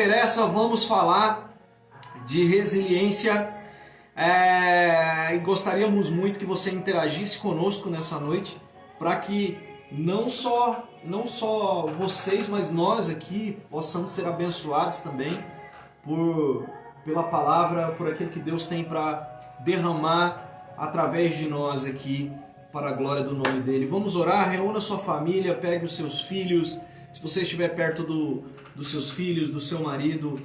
interessa, vamos falar de resiliência. E gostaríamos muito que você interagisse conosco nessa noite, para que não só vocês, mas nós aqui possamos ser abençoados também pela palavra, por aquilo que Deus tem para derramar através de nós aqui, para a glória do nome dele. Vamos orar, reúna sua família, pegue os seus filhos, se você estiver perto dos seus filhos, do seu marido,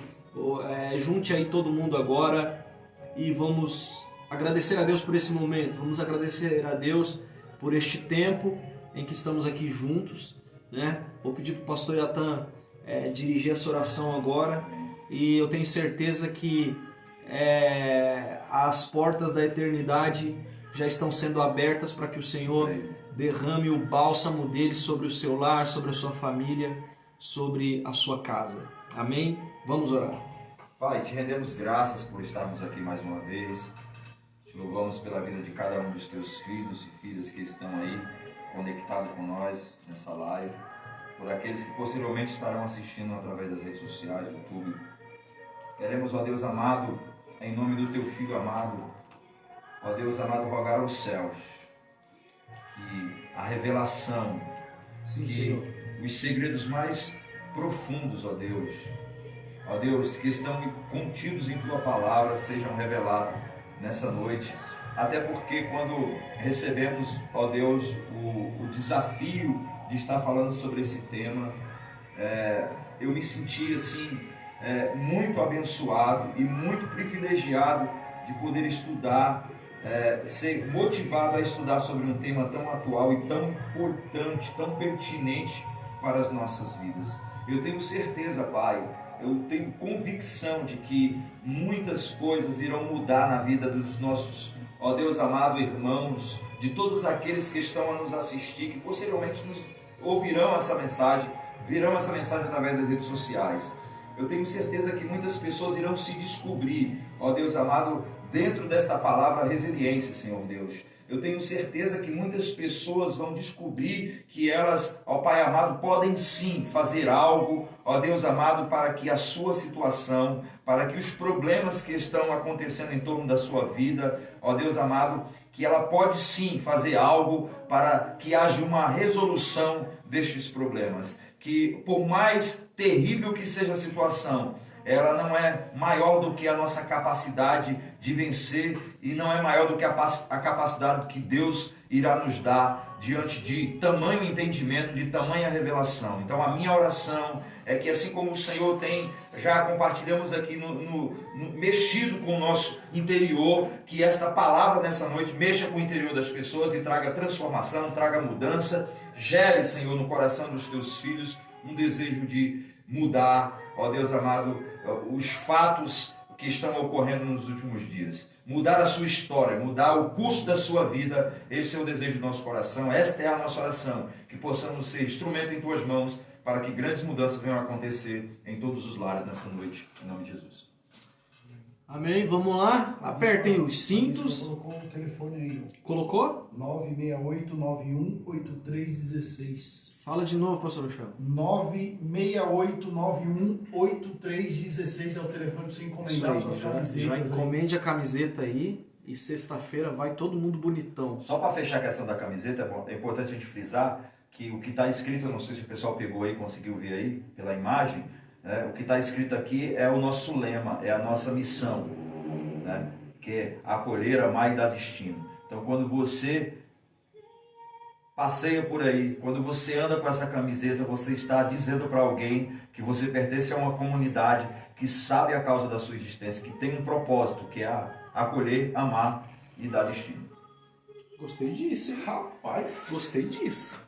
junte aí todo mundo agora e vamos agradecer a Deus por esse momento, vamos agradecer a Deus por este tempo em que estamos aqui juntos, né? Vou pedir para o pastor Yatan dirigir essa oração agora, e eu tenho certeza que as portas da eternidade já estão sendo abertas para que o Senhor derrame o bálsamo dele sobre o seu lar, sobre a sua família, sobre a sua casa. Amém? Vamos orar. Pai, te rendemos graças por estarmos aqui mais uma vez. Te louvamos pela vida de cada um dos teus filhos e filhas que estão aí conectados com nós nessa live, por aqueles que posteriormente estarão assistindo através das redes sociais, do YouTube. Queremos, ó Deus amado, em nome do teu Filho amado, ó Deus amado, rogar aos céus que a revelação, Sim, que Senhor, os segredos mais profundos, ó Deus, que estão contidos em tua palavra sejam revelados nessa noite. Até porque quando recebemos, ó Deus, o desafio de estar falando sobre esse tema, eu me senti assim, muito abençoado e muito privilegiado de poder estudar, ser motivado a estudar sobre um tema tão atual e tão importante, tão pertinente para as nossas vidas. Eu tenho certeza, Pai, eu tenho convicção de que muitas coisas irão mudar na vida dos nossos, ó Deus amado, irmãos, de todos aqueles que estão a nos assistir, que posteriormente nos ouvirão essa mensagem, virão essa mensagem através das redes sociais. Eu tenho certeza que muitas pessoas irão se descobrir, ó Deus amado, dentro desta palavra resiliência, Senhor Deus. Eu tenho certeza que muitas pessoas vão descobrir que elas, ó Pai amado, podem sim fazer algo, ó Deus amado, para que a sua situação, para que os problemas que estão acontecendo em torno da sua vida, ó Deus amado, que ela pode sim fazer algo para que haja uma resolução destes problemas. Que por mais terrível que seja a situação, ela não é maior do que a nossa capacidade de vencer e não é maior do que a capacidade que Deus irá nos dar diante de tamanho entendimento, de tamanha revelação. Então a minha oração é que, assim como o Senhor tem, já compartilhamos aqui, mexido com o nosso interior, que esta palavra nessa noite mexa com o interior das pessoas e traga transformação, traga mudança, gere, Senhor, no coração dos teus filhos um desejo de mudar, ó Deus amado, os fatos que estão ocorrendo nos últimos dias. Mudar a sua história, mudar o curso da sua vida. Esse é o desejo do nosso coração, esta é a nossa oração, que possamos ser instrumento em tuas mãos para que grandes mudanças venham a acontecer em todos os lares nessa noite, em nome de Jesus. Amém, vamos lá, apertem os cintos. Colocou o telefone aí. Colocou? 968918316. Fala de novo, pastor Michel. 968918316 é o telefone para você encomendar suas camisetas. Já encomende a camiseta aí e sexta-feira vai todo mundo bonitão. Só para fechar a questão da camiseta, é importante a gente frisar que o que está escrito, eu não sei se o pessoal pegou aí, conseguiu ver aí pela imagem, né? O que está escrito aqui é o nosso lema, é a nossa missão, né? Que é acolher, amar e dar destino. Então quando você passeia por aí, quando você anda com essa camiseta, você está dizendo para alguém que você pertence a uma comunidade que sabe a causa da sua existência, que tem um propósito, que é acolher, amar e dar destino. Gostei disso, hein? Rapaz, Gostei disso.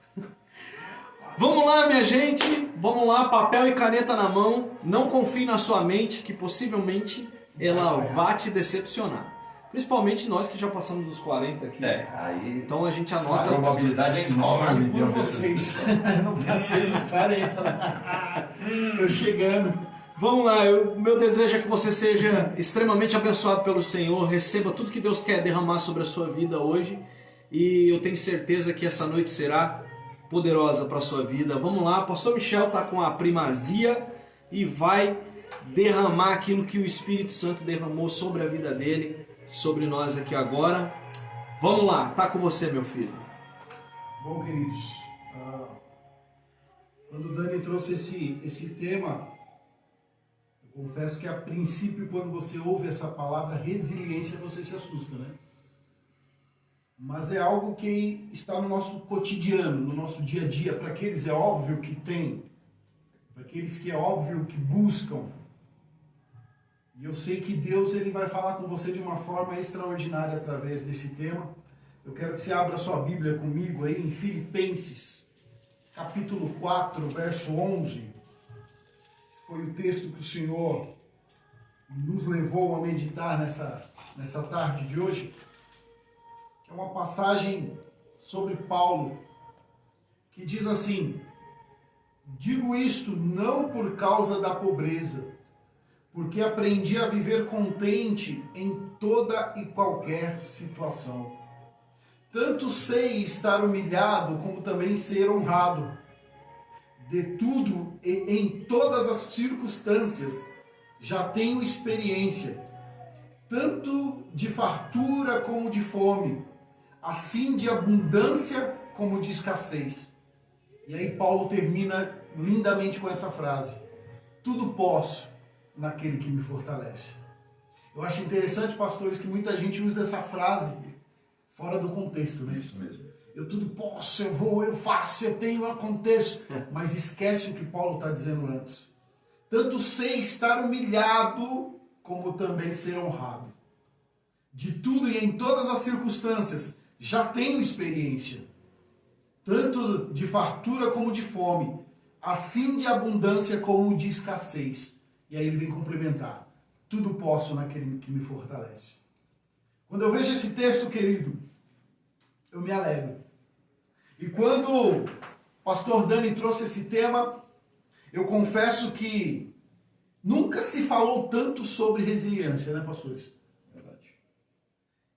Vamos lá, minha gente. Vamos lá, papel e caneta na mão. Não confie na sua mente, que possivelmente ela vá te decepcionar. Principalmente nós que já passamos dos 40 aqui. Aí Então a gente a anota. probabilidade é enorme de por vocês. Eu não passei dos 40. Tô chegando. Vamos lá, o meu desejo é que você seja extremamente abençoado pelo Senhor, receba tudo que Deus quer derramar sobre a sua vida hoje, e eu tenho certeza que essa noite será poderosa para a sua vida. Vamos lá, pastor Michel está com a primazia e vai derramar aquilo que o Espírito Santo derramou sobre a vida dele, sobre nós aqui agora. Vamos lá, tá com você, meu filho. Bom, queridos, quando o Dani trouxe esse tema, eu confesso que a princípio, quando você ouve essa palavra resiliência, você se assusta, né? Mas é algo que está no nosso cotidiano, no nosso dia a dia. Para aqueles é óbvio que tem, para aqueles que é óbvio que buscam. E eu sei que Deus ele vai falar com você de uma forma extraordinária através desse tema. Eu quero que você abra sua Bíblia comigo aí em Filipenses, capítulo 4, verso 11. Foi o texto que o Senhor nos levou a meditar nessa tarde de hoje. Que é uma passagem sobre Paulo, que diz assim: digo isto não por causa da pobreza, porque aprendi a viver contente em toda e qualquer situação. Tanto sei estar humilhado, como também ser honrado. De tudo e em todas as circunstâncias já tenho experiência, tanto de fartura como de fome, assim de abundância como de escassez. E aí Paulo termina lindamente com essa frase: tudo posso naquele que me fortalece. Eu acho interessante, pastores, que muita gente usa essa frase fora do contexto, né? Isso mesmo. Eu tudo posso, eu vou, eu faço, eu tenho, eu aconteço. Mas esquece o que Paulo está dizendo antes. Tanto sei estar humilhado, como também ser honrado. De tudo e em todas as circunstâncias, já tenho experiência, tanto de fartura como de fome, assim de abundância como de escassez. E aí ele vem complementar: tudo posso naquele que me fortalece. Quando eu vejo esse texto, querido, eu me alegro. E quando o pastor Dani trouxe esse tema, eu confesso que nunca se falou tanto sobre resiliência, né, pastores?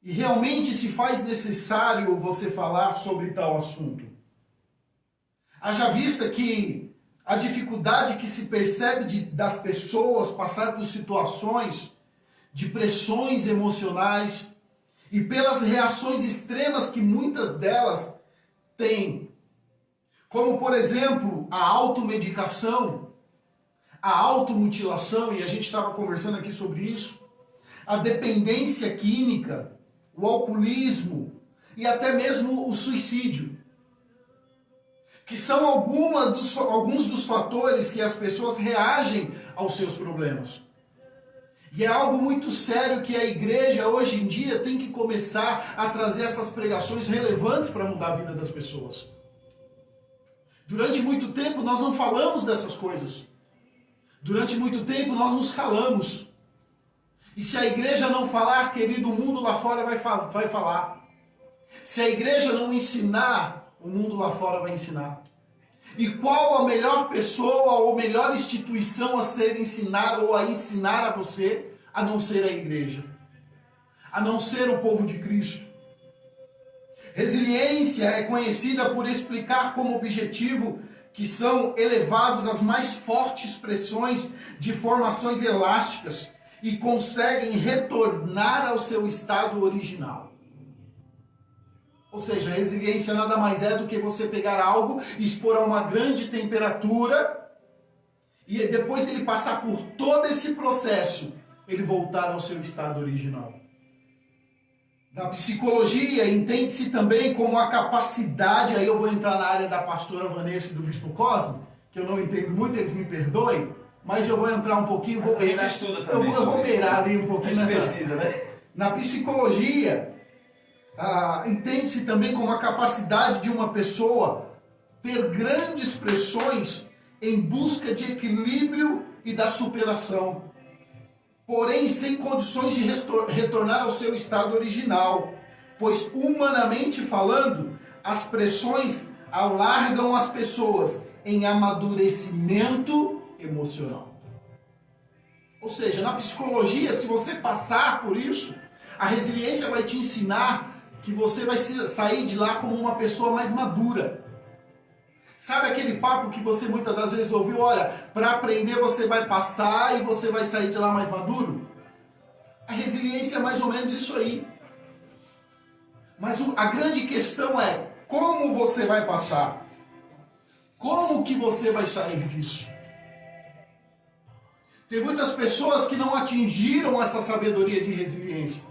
E realmente se faz necessário você falar sobre tal assunto. Haja vista que a dificuldade que se percebe das pessoas passar por situações de pressões emocionais e pelas reações extremas que muitas delas têm, como por exemplo a automedicação, a automutilação, e a gente estava conversando aqui sobre isso, a dependência química, o alcoolismo e até mesmo o suicídio, que são alguns dos fatores que as pessoas reagem aos seus problemas. E é algo muito sério que a igreja hoje em dia tem que começar a trazer essas pregações relevantes para mudar a vida das pessoas. Durante muito tempo nós não falamos dessas coisas. Durante muito tempo nós nos calamos. E se a igreja não falar, querido, o mundo lá fora vai falar. Se a igreja não ensinar, o mundo lá fora vai ensinar. E qual a melhor pessoa ou melhor instituição a ser ensinada ou a ensinar a você, a não ser a igreja? A não ser o povo de Cristo. Resiliência é conhecida por explicar como objetivo que são elevados às mais fortes pressões de formações elásticas e conseguem retornar ao seu estado original. Ou seja, a resiliência nada mais é do que você pegar algo e expor a uma grande temperatura e depois dele passar por todo esse processo, ele voltar ao seu estado original. Na psicologia, entende-se também como a capacidade, aí eu vou entrar na área da pastora Vanessa e do Bispo Cosme, que eu não entendo muito, eles me perdoem, mas eu vou entrar um pouquinho, vou beirar, eu vou beirar ali um pouquinho. Precisa, né? Na psicologia, entende-se também como a capacidade de uma pessoa ter grandes pressões em busca de equilíbrio e da superação, porém sem condições de retornar ao seu estado original, pois humanamente falando, as pressões alargam as pessoas em amadurecimento emocional. Ou seja, na psicologia, se você passar por isso, a resiliência vai te ensinar que você vai sair de lá como uma pessoa mais madura. Sabe aquele papo que você muitas das vezes ouviu? Olha, para aprender você vai passar e você vai sair de lá mais maduro? A resiliência é mais ou menos isso aí. Mas a grande questão é como você vai passar? Como que você vai sair disso? Tem muitas pessoas que não atingiram essa sabedoria de resiliência.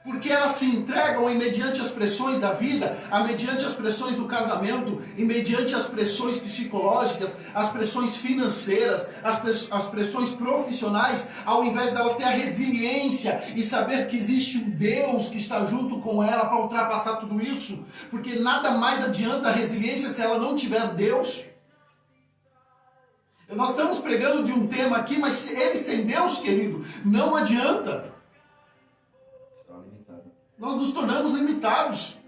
Porque elas se entregam mediante as pressões da vida, mediante as pressões do casamento, mediante as pressões psicológicas, as pressões financeiras, as pressões profissionais, ao invés dela ter a resiliência e saber que existe um Deus que está junto com ela para ultrapassar tudo isso. Porque nada mais adianta a resiliência se ela não tiver Deus. Nós estamos pregando de um tema aqui, mas ele sem Deus, querido, não adianta. Nós nos tornamos limitados.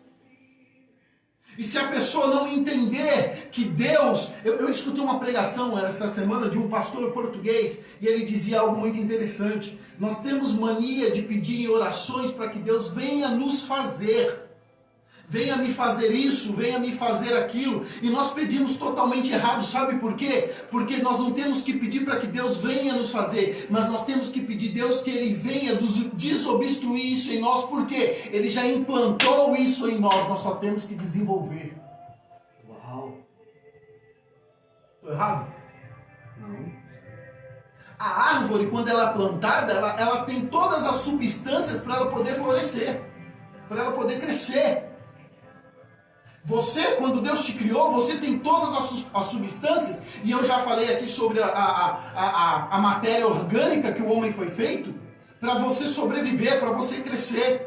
E se a pessoa não entender que Deus... Eu escutei uma pregação essa semana de um pastor português e ele dizia algo muito interessante. Nós temos mania de pedir em orações para que Deus venha nos fazer. Venha me fazer isso, venha me fazer aquilo. E nós pedimos totalmente errado, sabe por quê? Porque nós não temos que pedir para que Deus venha nos fazer, mas nós temos que pedir a Deus que Ele venha desobstruir isso em nós, porque Ele já implantou isso em nós só temos que desenvolver. Uau! Estou errado? Não. A árvore, quando ela é plantada, ela tem todas as substâncias para ela poder florescer, para ela poder crescer. Você, quando Deus te criou, você tem todas as substâncias, e eu já falei aqui sobre a matéria orgânica que o homem foi feito, para você sobreviver, para você crescer.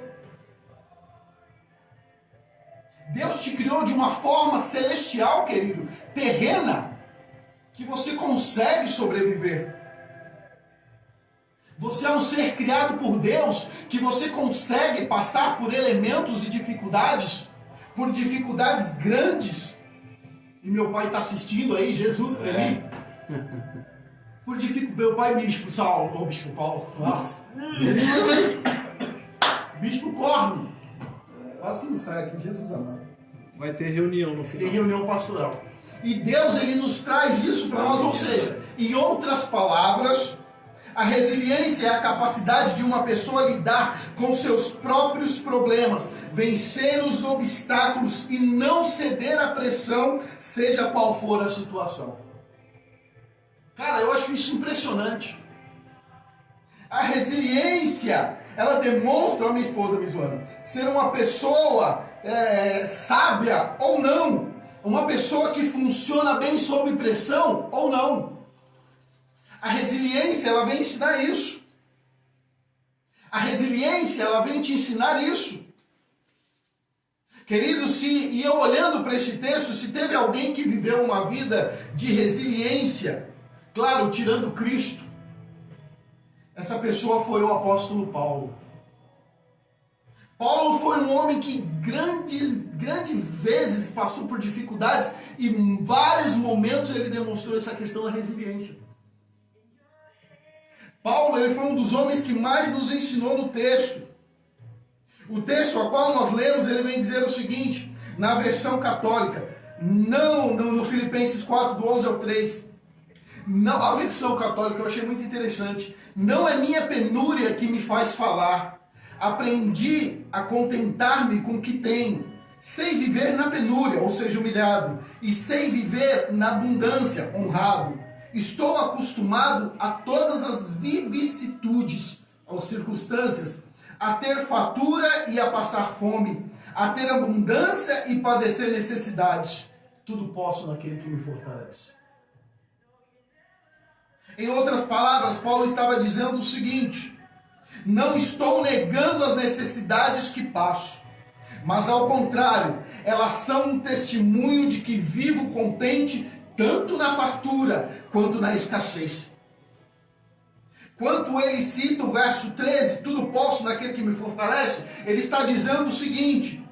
Deus te criou de uma forma celestial, querido, terrena, que você consegue sobreviver. Você é um ser criado por Deus, que você consegue passar por elementos e dificuldades, por dificuldades grandes. E meu pai está assistindo aí, Jesus está ali. Por dificuldade, meu pai Bispo Saulo, ou Bispo Paulo, nossa. Bispo Corno. Quase que não sai aqui, Jesus amado. Vai ter reunião no final. Tem reunião pastoral. E Deus, Ele nos traz isso para nós, ou seja, em outras palavras, a resiliência é a capacidade de uma pessoa lidar com seus próprios problemas, vencer os obstáculos e não ceder à pressão, seja qual for a situação. Cara, eu acho isso impressionante. A resiliência, ela demonstra, a minha esposa me zoando, ser uma pessoa sábia ou não, uma pessoa que funciona bem sob pressão ou não. A resiliência, ela vem ensinar isso. A resiliência, ela vem te ensinar isso. Querido, e eu olhando para esse texto, se teve alguém que viveu uma vida de resiliência, claro, tirando Cristo, essa pessoa foi o apóstolo Paulo. Paulo foi um homem que grandes vezes passou por dificuldades e em vários momentos ele demonstrou essa questão da resiliência. Paulo, ele foi um dos homens que mais nos ensinou no texto. O texto a qual nós lemos, ele vem dizer o seguinte, na versão católica, não no Filipenses 4, do 11 ao 3. Não, a versão católica eu achei muito interessante. Não é minha penúria que me faz falar. Aprendi a contentar-me com o que tenho. Sei viver na penúria, ou seja, humilhado. E sei viver na abundância, honrado. Estou acostumado a todas as vicissitudes, ou circunstâncias, a ter fartura e a passar fome, a ter abundância e padecer necessidades. Tudo posso naquele que me fortalece. Em outras palavras, Paulo estava dizendo o seguinte: não estou negando as necessidades que passo, mas ao contrário, elas são um testemunho de que vivo contente tanto na fartura quanto na escassez. Quando ele cita o verso 13, tudo posso naquele que me fortalece, ele está dizendo o seguinte: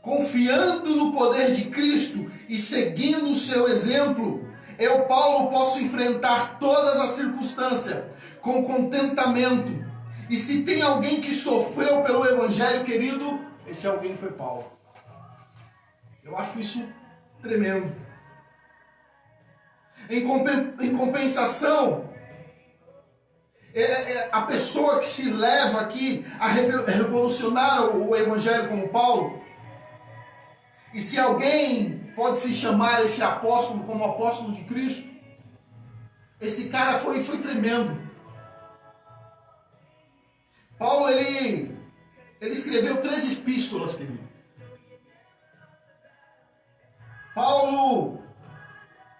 confiando no poder de Cristo e seguindo o seu exemplo, eu, Paulo, posso enfrentar todas as circunstâncias com contentamento. E se tem alguém que sofreu pelo Evangelho, querido, esse alguém foi Paulo. Eu acho que isso tremendo. Em compensação, a pessoa que se leva aqui a revolucionar o evangelho como Paulo, e se alguém pode se chamar esse apóstolo como apóstolo de Cristo, esse cara foi tremendo. Paulo, ele escreveu 3 epístolas, querido. Paulo,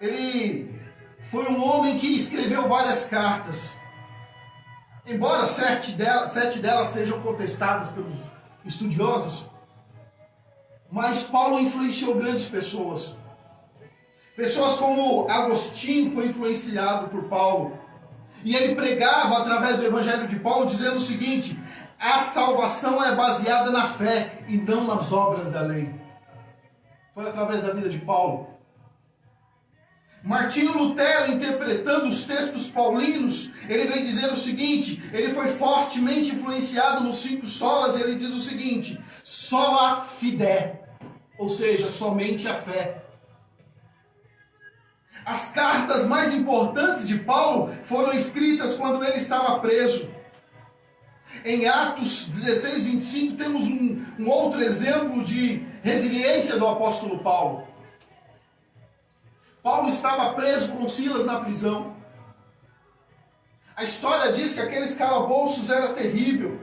ele foi um homem que escreveu várias cartas. Embora 7 delas sejam contestadas pelos estudiosos, mas Paulo influenciou grandes pessoas. Pessoas como Agostinho foi influenciado por Paulo. E ele pregava através do evangelho de Paulo dizendo o seguinte: a salvação é baseada na fé e não nas obras da lei. Foi através da vida de Paulo. Martinho Lutero, interpretando os textos paulinos, ele vem dizer o seguinte: ele foi fortemente influenciado nos 5 solas, e ele diz o seguinte: sola fide, ou seja, somente a fé. As cartas mais importantes de Paulo foram escritas quando ele estava preso. Em Atos 16, 25, temos um outro exemplo de resiliência do apóstolo Paulo. Paulo estava preso com Silas na prisão. A história diz que aqueles calabouços era terrível.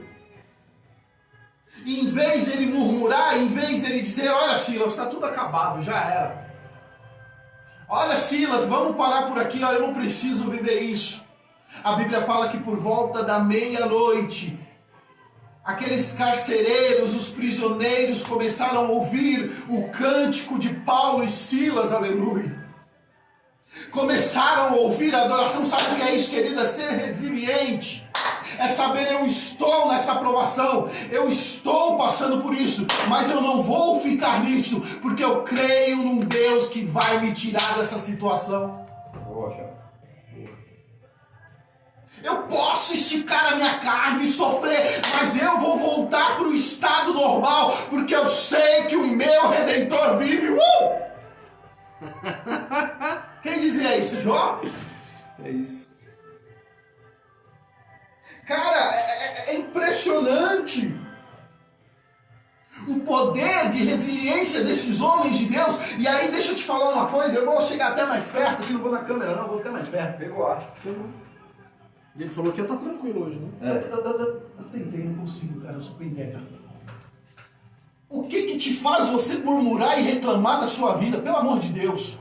E em vez dele murmurar, em vez dele dizer: olha, Silas, está tudo acabado, já era. Olha, Silas, vamos parar por aqui, eu não preciso viver isso. A Bíblia fala que por volta da meia-noite, aqueles carcereiros, os prisioneiros, começaram a ouvir o cântico de Paulo e Silas, aleluia. Começaram a ouvir a adoração. Sabe o que é isso, querida? Ser resiliente é saber: eu estou nessa provação, eu estou passando por isso, mas eu não vou ficar nisso, porque eu creio num Deus que vai me tirar dessa situação. Poxa. Eu posso esticar a minha carne e sofrer, mas eu vou voltar para o estado normal, porque eu sei que o meu Redentor vive. Quem dizia isso, Jó? É isso. Cara, é impressionante o poder de resiliência desses homens de Deus. E aí, deixa eu te falar uma coisa, eu vou chegar até mais perto, aqui não vou na câmera não, vou ficar mais perto. Pegou ar. E ele falou que eu tá tranquilo hoje, né? Eu tentei, não consigo, cara, eu sou penteca. O que te faz você murmurar e reclamar da sua vida? Pelo amor de Deus.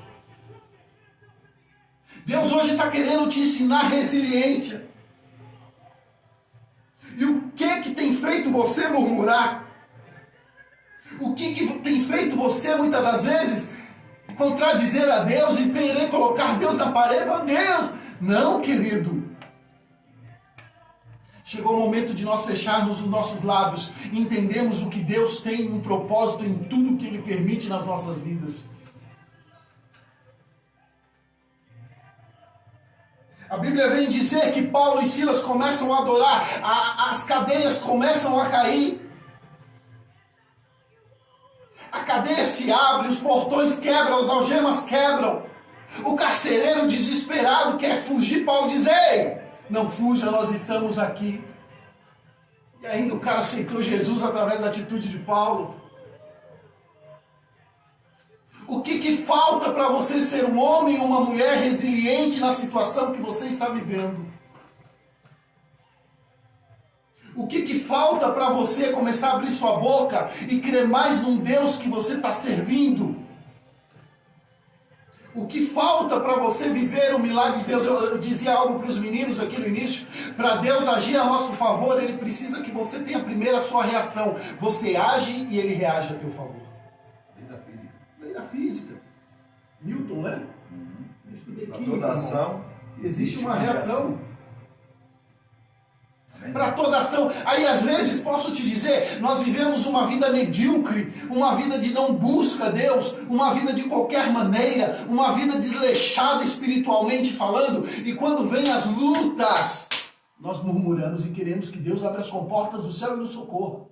Deus hoje está querendo te ensinar resiliência. E o que tem feito você murmurar? O que tem feito você, muitas das vezes, contradizer a Deus e querer colocar Deus na parede? Deus, não, querido. Chegou o momento de nós fecharmos os nossos lábios e entendermos o que Deus tem um propósito em tudo que Ele permite nas nossas vidas. A Bíblia vem dizer que Paulo e Silas começam a adorar, as cadeias começam a cair. A cadeia se abre, os portões quebram, as algemas quebram. O carcereiro desesperado quer fugir, Paulo diz: ei, não fuja, nós estamos aqui. E ainda o cara aceitou Jesus através da atitude de Paulo. O que falta para você ser um homem ou uma mulher resiliente na situação que você está vivendo? O que falta para você começar a abrir sua boca e crer mais num Deus que você está servindo? O que falta para você viver o milagre de Deus? Eu dizia algo para os meninos aqui no início. Para Deus agir a nosso favor, Ele precisa que você tenha primeiro a sua reação. Você age e Ele reage a teu favor. Lei da física. Lei da física. Newton, né? Para toda ação existe uma reação. Para toda ação. Aí às vezes, posso te dizer, nós vivemos uma vida medíocre, uma vida de não busca Deus, uma vida de qualquer maneira, uma vida desleixada espiritualmente falando, e quando vem as lutas, nós murmuramos e queremos que Deus abra as comportas do céu e nos socorra.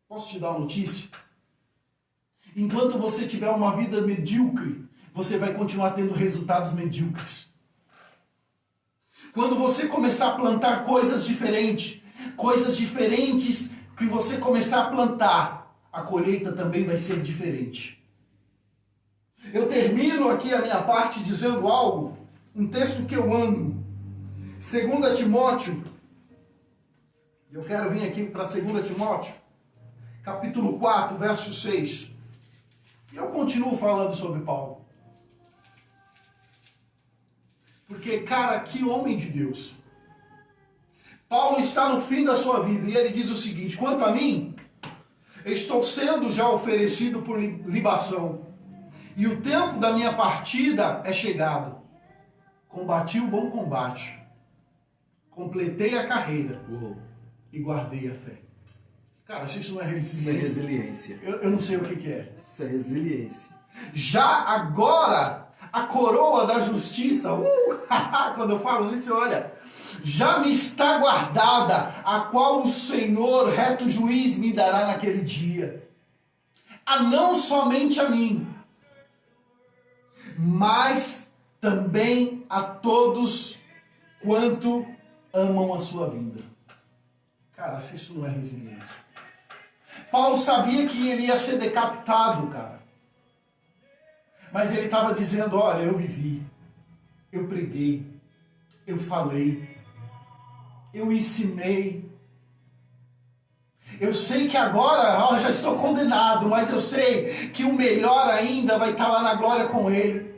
Posso te dar uma notícia? Enquanto você tiver uma vida medíocre, você vai continuar tendo resultados medíocres. Quando você começar a plantar coisas diferentes que você começar a plantar, a colheita também vai ser diferente. Eu termino aqui a minha parte dizendo algo, um texto que eu amo. 2 Timóteo, eu quero vir aqui para 2 Timóteo, capítulo 4, verso 6. E eu continuo falando sobre Paulo. Porque, cara, que homem de Deus. Paulo está no fim da sua vida e ele diz o seguinte: quanto a mim, estou sendo já oferecido por libação, e o tempo da minha partida é chegado. Combati o bom combate, completei a carreira e guardei a fé. Cara, se isso não é resiliência, Isso é resiliência. Eu não sei o que é. Isso é resiliência. Já agora, a coroa da justiça, quando eu falo isso, olha, já me está guardada, a qual o Senhor, reto juiz, me dará naquele dia. A não somente a mim, mas também a todos quanto amam a sua vida. Cara, se isso não é resiliência. Paulo sabia que ele ia ser decapitado, cara. Mas ele estava dizendo, olha, eu vivi, eu preguei, eu falei, eu ensinei. Eu sei que agora já estou condenado, mas eu sei que o melhor ainda vai estar lá na glória com ele.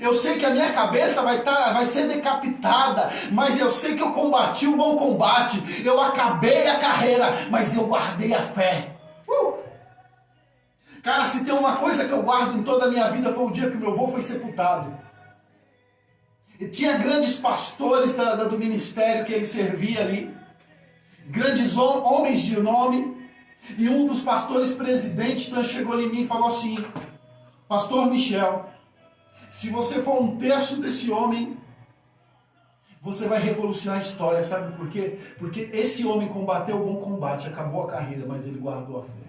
Eu sei que a minha cabeça vai ser decapitada, mas eu sei que eu combati o bom combate, eu acabei a carreira, mas eu guardei a fé. Cara, se tem uma coisa que eu guardo em toda a minha vida foi o dia que meu avô foi sepultado. E tinha grandes pastores do ministério que ele servia ali, grandes homens de nome, e um dos pastores presidentes então chegou em mim e falou assim: Pastor Michel, se você for um terço desse homem, você vai revolucionar a história. Sabe por quê? Porque esse homem combateu o bom combate, acabou a carreira, mas ele guardou a fé.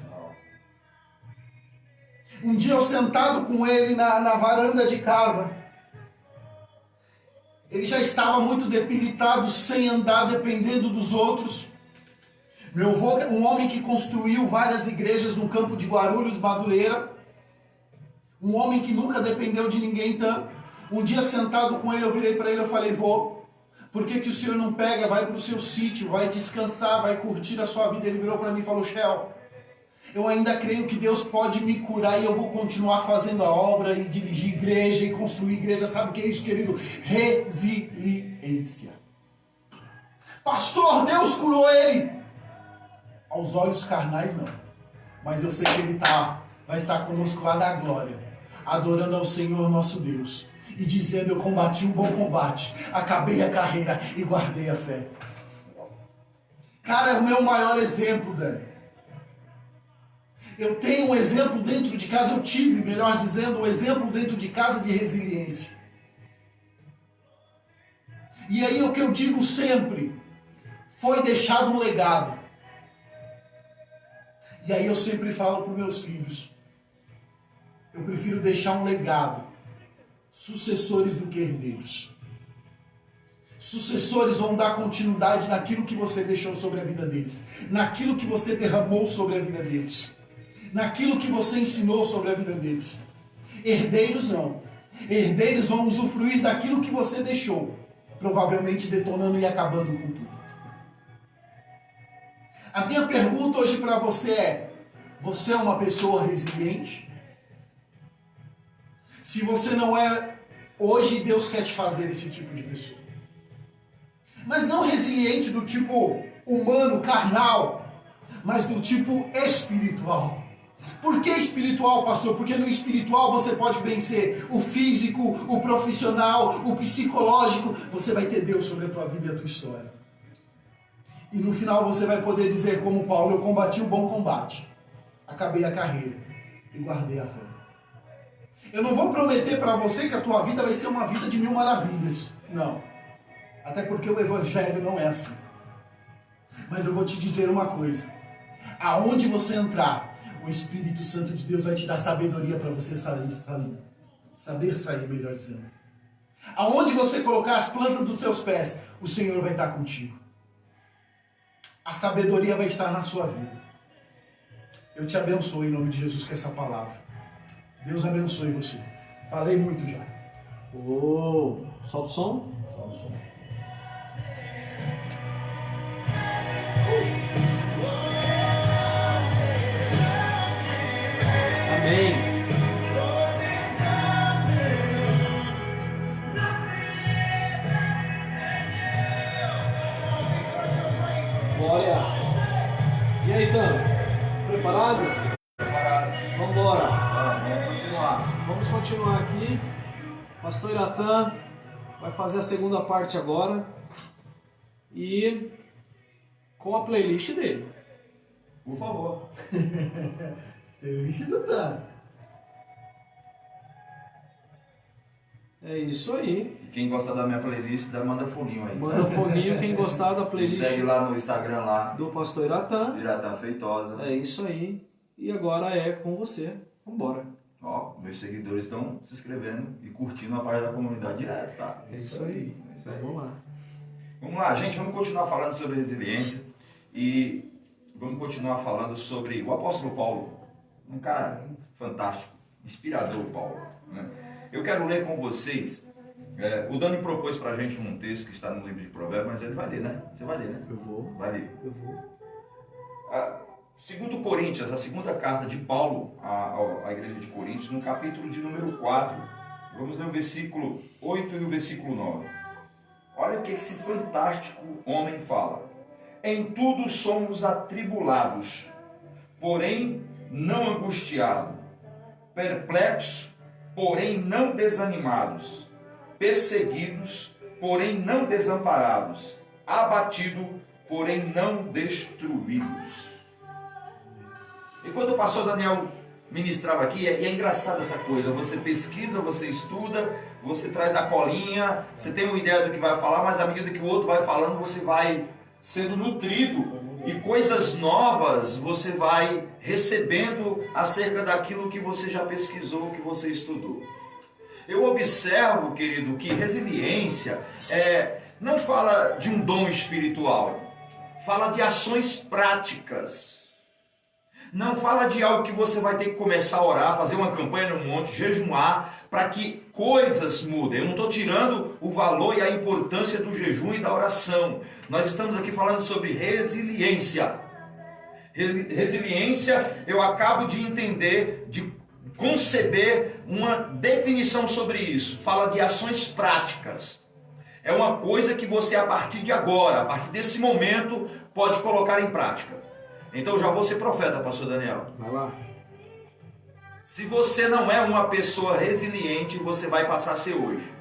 Um dia eu sentado com ele na varanda de casa, ele já estava muito debilitado, sem andar, dependendo dos outros. Meu avô, um homem que construiu várias igrejas no campo de Guarulhos, Madureira, um homem que nunca dependeu de ninguém, então, um dia sentado com ele, eu virei para ele e falei: vô, por que o senhor não pega, vai para o seu sítio, vai descansar, vai curtir a sua vida? Ele virou para mim e falou: Shell, eu ainda creio que Deus pode me curar e eu vou continuar fazendo a obra e dirigir igreja e construir igreja. Sabe o que é isso, querido? Resiliência. Pastor, Deus curou ele. Aos olhos carnais não, mas eu sei que ele vai estar conosco lá na glória, adorando ao Senhor nosso Deus e dizendo: eu combati um bom combate, acabei a carreira e guardei a fé. Cara, é o meu maior exemplo, Dani. Eu tenho um exemplo dentro de casa, eu tive, melhor dizendo, um exemplo dentro de casa de resiliência. E aí o que eu digo sempre, foi deixado um legado. E aí eu sempre falo para os meus filhos, eu prefiro deixar um legado, sucessores do que herdeiros. Sucessores vão dar continuidade naquilo que você deixou sobre a vida deles, naquilo que você derramou sobre a vida deles, naquilo que você ensinou sobre a vida deles. Herdeiros não. Herdeiros vão usufruir daquilo que você deixou, provavelmente detonando e acabando com tudo. A minha pergunta hoje para você é: você é uma pessoa resiliente? Se você não é, hoje Deus quer te fazer esse tipo de pessoa. Mas não resiliente do tipo humano, carnal, mas do tipo espiritual. Por que espiritual, pastor? Porque no espiritual você pode vencer o físico, o profissional, o psicológico. Você vai ter Deus sobre a tua vida e a tua história. E no final você vai poder dizer como Paulo: eu combati o bom combate, acabei a carreira e guardei a fé. Eu não vou prometer para você que a tua vida vai ser uma vida de 1000 maravilhas. Não. Até porque o evangelho não é assim. Mas eu vou te dizer uma coisa: aonde você entrar, o Espírito Santo de Deus vai te dar sabedoria para você saber sair, melhor dizendo. Aonde você colocar as plantas dos seus pés, o Senhor vai estar contigo. A sabedoria vai estar na sua vida. Eu te abençoo em nome de Jesus com essa palavra. Deus abençoe você. Falei muito já. Solta o som. Solta o som. Amém. Glória. E aí, Dan? Preparado? Preparado. Vamos embora. Vamos continuar. Vamos continuar aqui. Pastor Iratã vai fazer a segunda parte agora. E com a playlist dele. Por favor. Playlist do Tan. É isso aí. E quem gosta da minha playlist, manda foguinho aí. Manda foguinho quem gostar da Me playlist segue lá no Instagram lá, do Pastor Iratã. Iratã Feitosa. É isso aí. E agora é com você. Vambora. Ó, meus seguidores estão se inscrevendo e curtindo a página da comunidade direto, tá? É isso aí. É isso aí. Vamos lá. Vamos lá, gente, vamos continuar falando sobre resiliência e vamos continuar falando sobre o apóstolo Paulo, um cara fantástico, inspirador, Paulo, né? Eu quero ler com vocês, o Dani propôs pra gente um texto que está no livro de Provérbios, mas ele vai ler, né? Você vai ler, né? Eu vou. Vai ler. Eu vou. Segundo Coríntios, a segunda carta de Paulo à igreja de Coríntios, no capítulo de número 4, vamos ler o versículo 8 e o versículo 9. Olha o que esse fantástico homem fala. Em tudo somos atribulados, porém não angustiados, perplexos, porém não desanimados, perseguidos, porém não desamparados, abatidos, porém não destruídos. E quando o pastor Daniel ministrava aqui, e é engraçado essa coisa, você pesquisa, você estuda, você traz a colinha, você tem uma ideia do que vai falar, mas à medida que o outro vai falando, você vai sendo nutrido e coisas novas você vai recebendo acerca daquilo que você já pesquisou, que você estudou. Eu observo, querido, que resiliência não fala de um dom espiritual, fala de ações práticas. Não fala de algo que você vai ter que começar a orar, fazer uma campanha no monte, jejuar, para que coisas mudem. Eu não estou tirando o valor e a importância do jejum e da oração. Nós estamos aqui falando sobre resiliência. Resiliência, eu acabo de entender, de conceber uma definição sobre isso. Fala de ações práticas. É uma coisa que você, a partir de agora, a partir desse momento, pode colocar em prática. Então já vou ser profeta, pastor Daniel. Vai lá. Se você não é uma pessoa resiliente, você vai passar a ser hoje.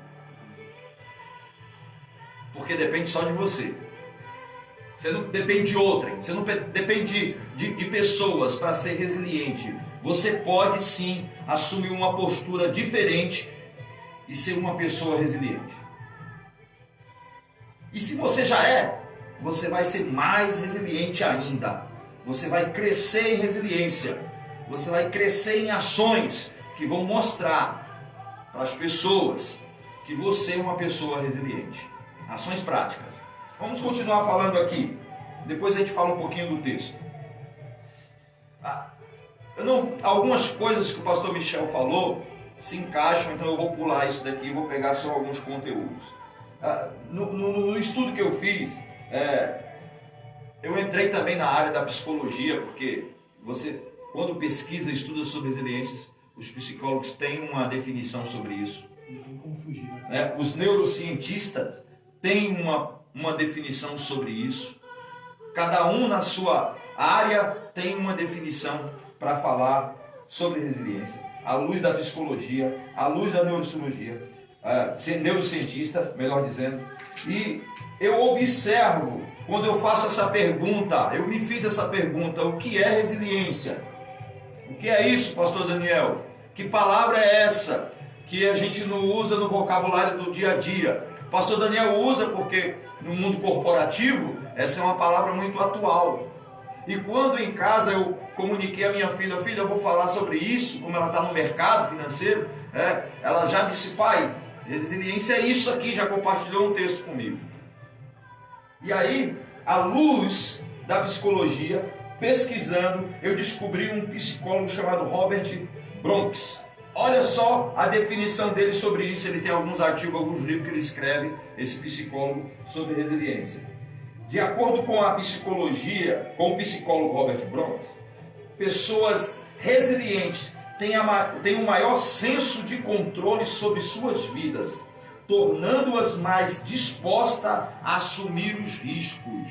Porque depende só de você. Você não depende de outrem, você não depende de pessoas para ser resiliente. Você pode sim assumir uma postura diferente e ser uma pessoa resiliente. E se você já é, você vai ser mais resiliente ainda. Você vai crescer em resiliência. Você vai crescer em ações que vão mostrar para as pessoas que você é uma pessoa resiliente. Ações práticas. Vamos continuar falando aqui. Depois a gente fala um pouquinho do texto. Algumas coisas que o pastor Michel falou se encaixam, então eu vou pular isso daqui e vou pegar só alguns conteúdos. No estudo que eu fiz, eu entrei também na área da psicologia, porque você, quando pesquisa e estuda sobre resiliências, os psicólogos têm uma definição sobre isso. Não tem como fugir. Os neurocientistas têm uma definição sobre isso. Cada um na sua área tem uma definição para falar sobre resiliência. À luz da psicologia, à luz da neurociologia, ser neurocientista, melhor dizendo. E eu observo, quando eu faço essa pergunta, eu me fiz essa pergunta, o que é resiliência? O que é isso, pastor Daniel? Que palavra é essa que a gente não usa no vocabulário do dia a dia? Pastor Daniel usa porque no mundo corporativo essa é uma palavra muito atual. E quando em casa eu comuniquei a minha filha, filha, eu vou falar sobre isso, como ela está no mercado financeiro, ela já disse, pai, resiliência é isso aqui, já compartilhou um texto comigo. E aí, à luz da psicologia, pesquisando, eu descobri um psicólogo chamado Robert Bronx. Olha só a definição dele sobre isso, ele tem alguns artigos, alguns livros que ele escreve, esse psicólogo, sobre resiliência. De acordo com a psicologia, com o psicólogo Robert Bronx, pessoas resilientes têm um maior senso de controle sobre suas vidas, tornando-as mais dispostas a assumir os riscos.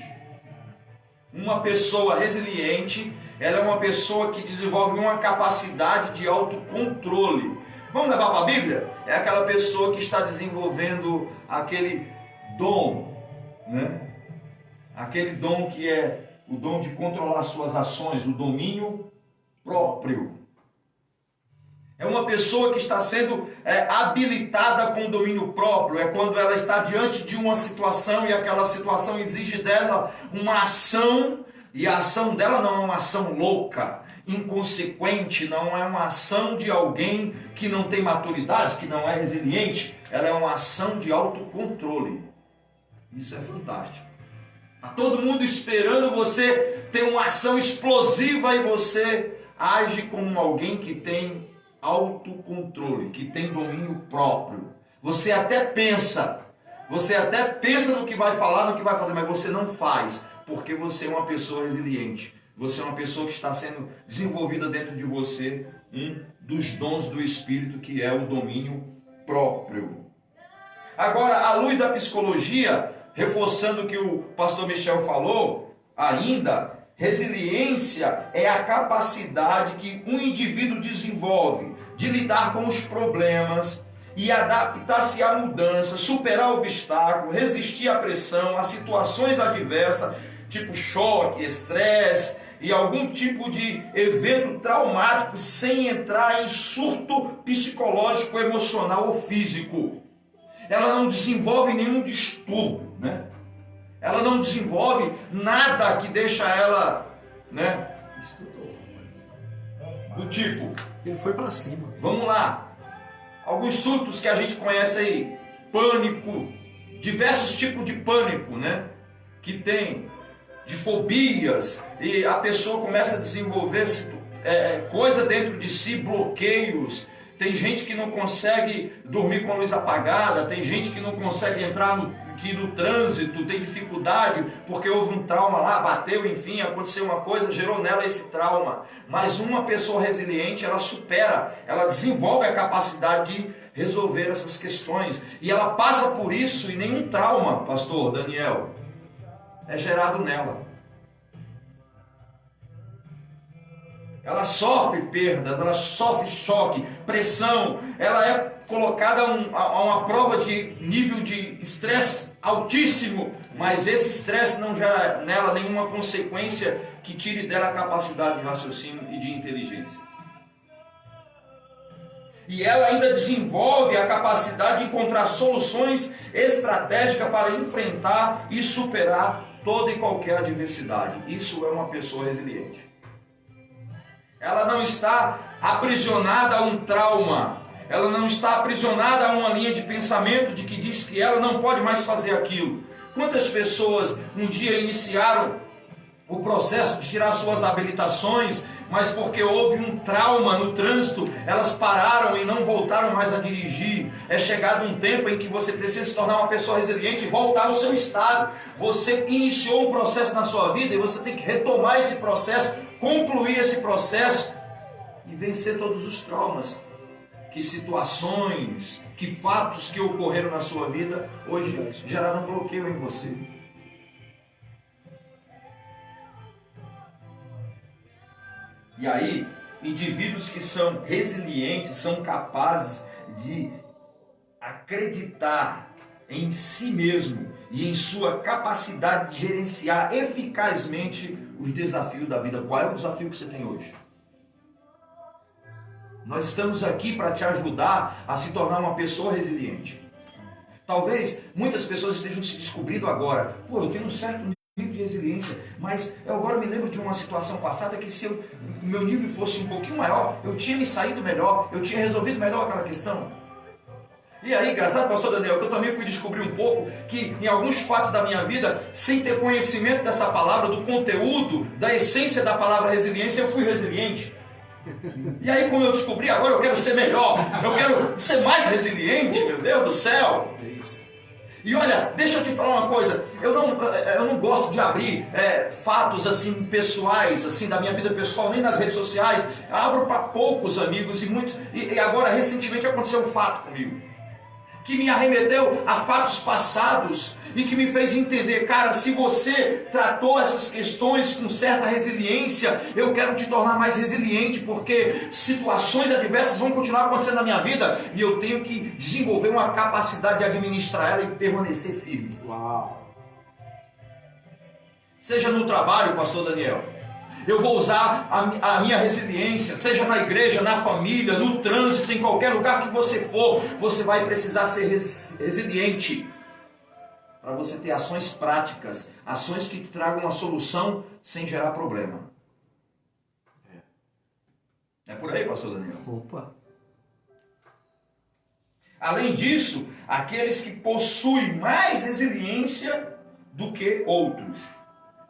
Uma pessoa resiliente, ela é uma pessoa que desenvolve uma capacidade de autocontrole. Vamos levar para a Bíblia? É aquela pessoa que está desenvolvendo aquele dom, né? Aquele dom que é o dom de controlar suas ações, o domínio próprio. É uma pessoa que está sendo habilitada com o domínio próprio. É quando ela está diante de uma situação e aquela situação exige dela uma ação, e a ação dela não é uma ação louca, inconsequente, não é uma ação de alguém que não tem maturidade, que não é resiliente. Ela é uma ação de autocontrole. Isso é fantástico. Está todo mundo esperando você ter uma ação explosiva e você age como alguém que tem autocontrole, que tem domínio próprio. Você até pensa no que vai falar, no que vai fazer, mas você não faz, porque você é uma pessoa resiliente. Você é uma pessoa que está sendo desenvolvida dentro de você um dos dons do Espírito, que é o domínio próprio. Agora, à luz da psicologia, reforçando o que o pastor Michel falou, ainda, resiliência é a capacidade que um indivíduo desenvolve de lidar com os problemas e adaptar-se à mudança, superar obstáculos, resistir à pressão, a situações adversas, tipo choque, estresse e algum tipo de evento traumático, sem entrar em surto psicológico, emocional ou físico. Ela não desenvolve nenhum distúrbio, né? Ela não desenvolve nada que deixa ela, né? Do tipo, ele foi para cima. Vamos lá. Alguns surtos que a gente conhece aí, pânico, diversos tipos de pânico, né? Que tem, de fobias, e a pessoa começa a desenvolver coisa dentro de si, bloqueios. Tem gente que não consegue dormir com a luz apagada, tem gente que não consegue entrar no trânsito, tem dificuldade porque houve um trauma lá, bateu, enfim, aconteceu uma coisa, gerou nela esse trauma. Mas uma pessoa resiliente, ela supera, ela desenvolve a capacidade de resolver essas questões. E ela passa por isso e nenhum trauma, pastor Daniel, é gerado nela. Ela sofre perdas, ela sofre choque, pressão, ela é colocada a uma prova de nível de estresse altíssimo, mas esse estresse não gera nela nenhuma consequência que tire dela a capacidade de raciocínio e de inteligência. E ela ainda desenvolve a capacidade de encontrar soluções estratégicas para enfrentar e superar toda e qualquer adversidade. Isso é uma pessoa resiliente. Ela não está aprisionada a um trauma. Ela não está aprisionada a uma linha de pensamento de que diz que ela não pode mais fazer aquilo. Quantas pessoas um dia iniciaram o processo de tirar suas habilitações, mas porque houve um trauma no trânsito, elas pararam e não voltaram mais a dirigir. É chegado um tempo em que você precisa se tornar uma pessoa resiliente e voltar ao seu estado. Você iniciou um processo na sua vida e você tem que retomar esse processo, concluir esse processo e vencer todos os traumas, que situações, que fatos que ocorreram na sua vida hoje geraram bloqueio em você. E aí, indivíduos que são resilientes são capazes de acreditar em si mesmo e em sua capacidade de gerenciar eficazmente os desafios da vida. Qual é o desafio que você tem hoje? Nós estamos aqui para te ajudar a se tornar uma pessoa resiliente. Talvez muitas pessoas estejam se descobrindo agora. Pô, eu tenho um certo nível de resiliência, mas eu agora me lembro de uma situação passada que se o meu nível fosse um pouquinho maior, eu tinha me saído melhor, eu tinha resolvido melhor aquela questão. E aí, engraçado, pastor Daniel, que eu também fui descobrir um pouco que em alguns fatos da minha vida, sem ter conhecimento dessa palavra, do conteúdo, da essência da palavra resiliência, eu fui resiliente. E aí, quando eu descobri, agora eu quero ser melhor, eu quero ser mais resiliente, meu Deus do céu. E olha, deixa eu te falar uma coisa, eu não gosto de abrir fatos assim pessoais, assim da minha vida pessoal, nem nas redes sociais. Eu abro para poucos amigos e muitos. E agora recentemente aconteceu um fato comigo que me arremeteu a fatos passados e que me fez entender, cara, se você tratou essas questões com certa resiliência, eu quero te tornar mais resiliente, porque situações adversas vão continuar acontecendo na minha vida e eu tenho que desenvolver uma capacidade de administrar ela e permanecer firme. Uau! Seja no trabalho, pastor Daniel, eu vou usar a minha resiliência, seja na igreja, na família, no trânsito, em qualquer lugar que você for, você vai precisar ser resiliente para você ter ações práticas, ações que tragam uma solução sem gerar problema. É por aí, pastor Daniel. Opa! Além disso, aqueles que possuem mais resiliência do que outros.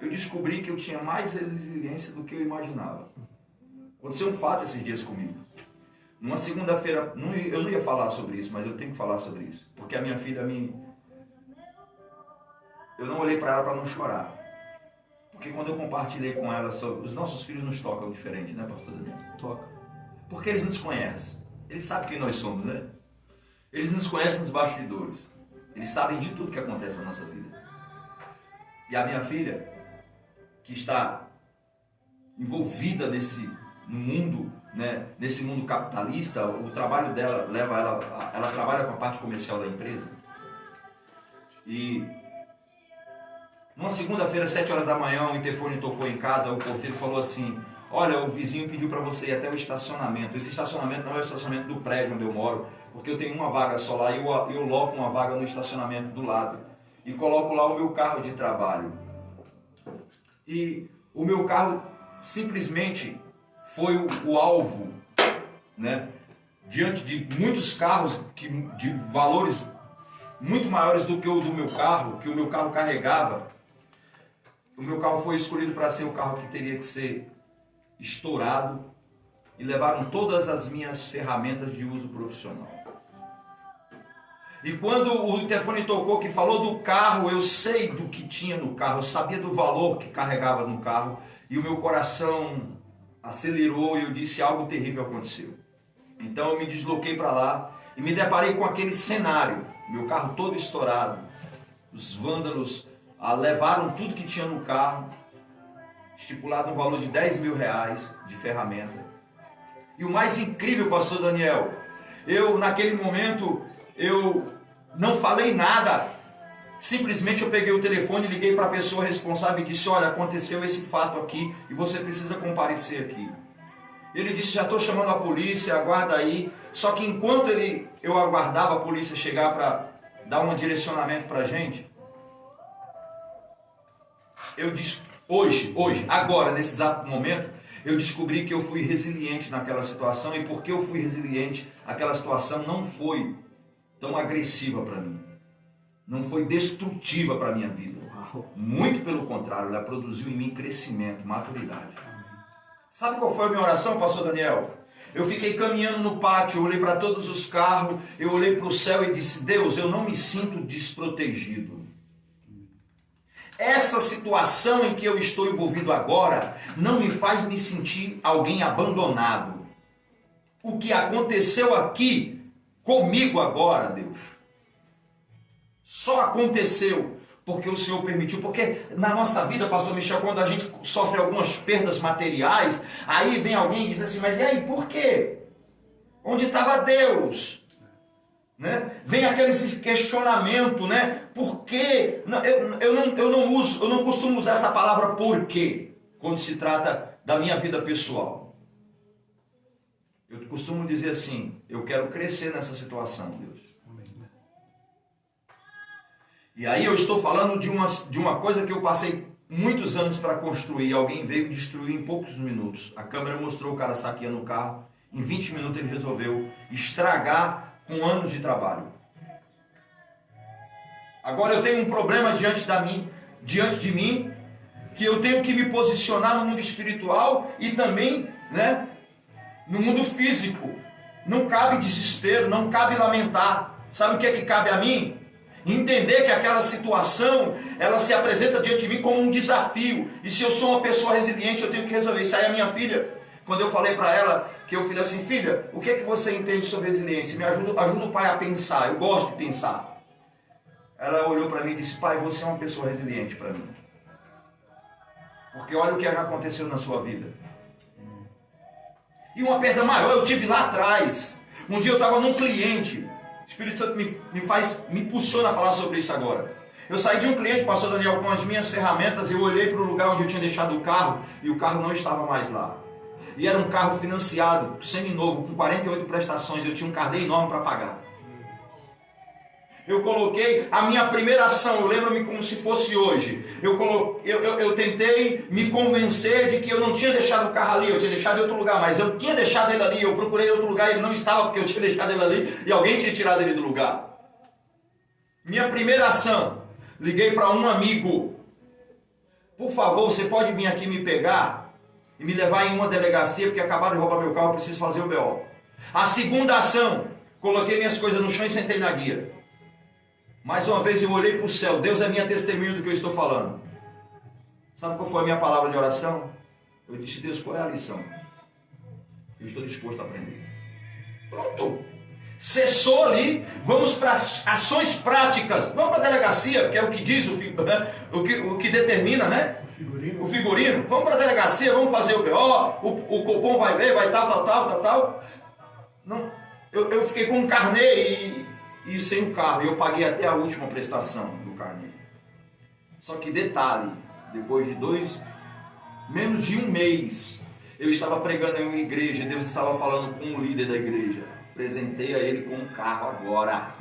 Eu descobri que eu tinha mais resiliência do que eu imaginava. Aconteceu um fato esses dias comigo. Numa segunda-feira, eu não ia falar sobre isso, mas eu tenho que falar sobre isso. Porque a minha filha eu não olhei para ela para não chorar. Porque quando eu compartilhei com ela sobre... Os nossos filhos nos tocam diferente, né, pastor Daniel? Toca. Porque eles nos conhecem. Eles sabem quem nós somos, né? Eles nos conhecem nos bastidores. Eles sabem de tudo que acontece na nossa vida. E a minha filha, que está envolvida no mundo, né, nesse mundo capitalista, o trabalho dela leva ela trabalha com a parte comercial da empresa. E numa segunda-feira, 7 horas da manhã, o interfone tocou em casa, o porteiro falou assim: olha, o vizinho pediu para você ir até o estacionamento. Esse estacionamento não é o estacionamento do prédio onde eu moro, porque eu tenho uma vaga só lá e eu loco uma vaga no estacionamento do lado e coloco lá o meu carro de trabalho. E o meu carro simplesmente foi o alvo, né? Diante de muitos carros de valores muito maiores do que o do meu carro, que o meu carro carregava. O meu carro foi escolhido para ser o carro que teria que ser estourado e levaram todas as minhas ferramentas de uso profissional. E quando o interfone tocou, que falou do carro, eu sei do que tinha no carro, eu sabia do valor que carregava no carro, e o meu coração acelerou e eu disse: algo terrível aconteceu. Então eu me desloquei para lá e me deparei com aquele cenário, meu carro todo estourado, os vândalos levaram tudo que tinha no carro, estipulado um valor de R$10.000 de ferramenta. E o mais incrível, pastor Daniel, naquele momento, eu não falei nada, simplesmente eu peguei o telefone, liguei para a pessoa responsável e disse: olha, aconteceu esse fato aqui e você precisa comparecer aqui. Ele disse: já estou chamando a polícia, aguarda aí. Só que enquanto eu aguardava a polícia chegar para dar um direcionamento para a gente, eu disse, hoje, agora, nesse exato momento, eu descobri que eu fui resiliente naquela situação, e porque eu fui resiliente, aquela situação não foi tão agressiva para mim, não foi destrutiva para a minha vida. Muito pelo contrário, ela produziu em mim crescimento, maturidade. Sabe qual foi a minha oração, pastor Daniel? Eu fiquei caminhando no pátio, eu olhei para todos os carros, eu olhei para o céu e disse: Deus, eu não me sinto desprotegido. Essa situação em que eu estou envolvido agora não me faz me sentir alguém abandonado. O que aconteceu aqui comigo agora, Deus, só aconteceu porque o Senhor permitiu. Porque na nossa vida, pastor Michel, quando a gente sofre algumas perdas materiais, aí vem alguém e diz assim: mas e aí, por quê? Onde estava Deus? Né? Vem aquele questionamento, né? Por quê? Eu não costumo usar essa palavra por quê quando se trata da minha vida pessoal. Eu costumo dizer assim: eu quero crescer nessa situação, Deus. E aí eu estou falando de uma coisa que eu passei muitos anos para construir. Alguém veio destruir em poucos minutos. A câmera mostrou o cara saqueando o carro. Em 20 minutos ele resolveu estragar com anos de trabalho. Agora eu tenho um problema diante de mim, que eu tenho que me posicionar no mundo espiritual e também, né, no mundo físico. Não cabe desespero, não cabe lamentar. Sabe o que é que cabe a mim? Entender que aquela situação, ela se apresenta diante de mim como um desafio. E se eu sou uma pessoa resiliente, eu tenho que resolver. Isso aí a minha filha, quando eu falei para ela, que eu falei assim, filha, o que é que você entende sobre resiliência? Me ajuda o pai a pensar, eu gosto de pensar. Ela olhou para mim e disse, pai, você é uma pessoa resiliente para mim. Porque olha o que aconteceu na sua vida. E uma perda maior eu tive lá atrás. Um dia eu estava num cliente, o Espírito Santo me impulsiona a falar sobre isso agora. Eu saí de um cliente, pastor Daniel, com as minhas ferramentas, e eu olhei para o lugar onde eu tinha deixado o carro, e o carro não estava mais lá. E era um carro financiado, seminovo, com 48 prestações, eu tinha um carnê enorme para pagar. Eu coloquei a minha primeira ação, eu lembro-me como se fosse hoje. Eu tentei me convencer de que eu não tinha deixado o carro ali, eu tinha deixado em outro lugar, mas eu tinha deixado ele ali, eu procurei em outro lugar e ele não estava porque eu tinha deixado ele ali e alguém tinha tirado ele do lugar. Minha primeira ação, liguei para um amigo. Por favor, você pode vir aqui me pegar e me levar em uma delegacia porque acabaram de roubar meu carro, eu preciso fazer o BO. A segunda ação, coloquei minhas coisas no chão e sentei na guia. Mais uma vez eu olhei para o céu, Deus é minha testemunha do que eu estou falando. Sabe qual foi a minha palavra de oração? Eu disse, Deus, qual é a lição? Eu estou disposto a aprender. Pronto. Cessou ali, vamos para ações práticas. Vamos para a delegacia, que é o que diz, o que determina, né? O figurino. Vamos para a delegacia, vamos fazer o BO, o Copom vai ver, vai tal. Não, eu fiquei com um carnê e sem o carro, eu paguei até a última prestação do carnê. Só que detalhe, depois de menos de um mês, eu estava pregando em uma igreja, Deus estava falando com um líder da igreja, apresentei a ele com um carro agora.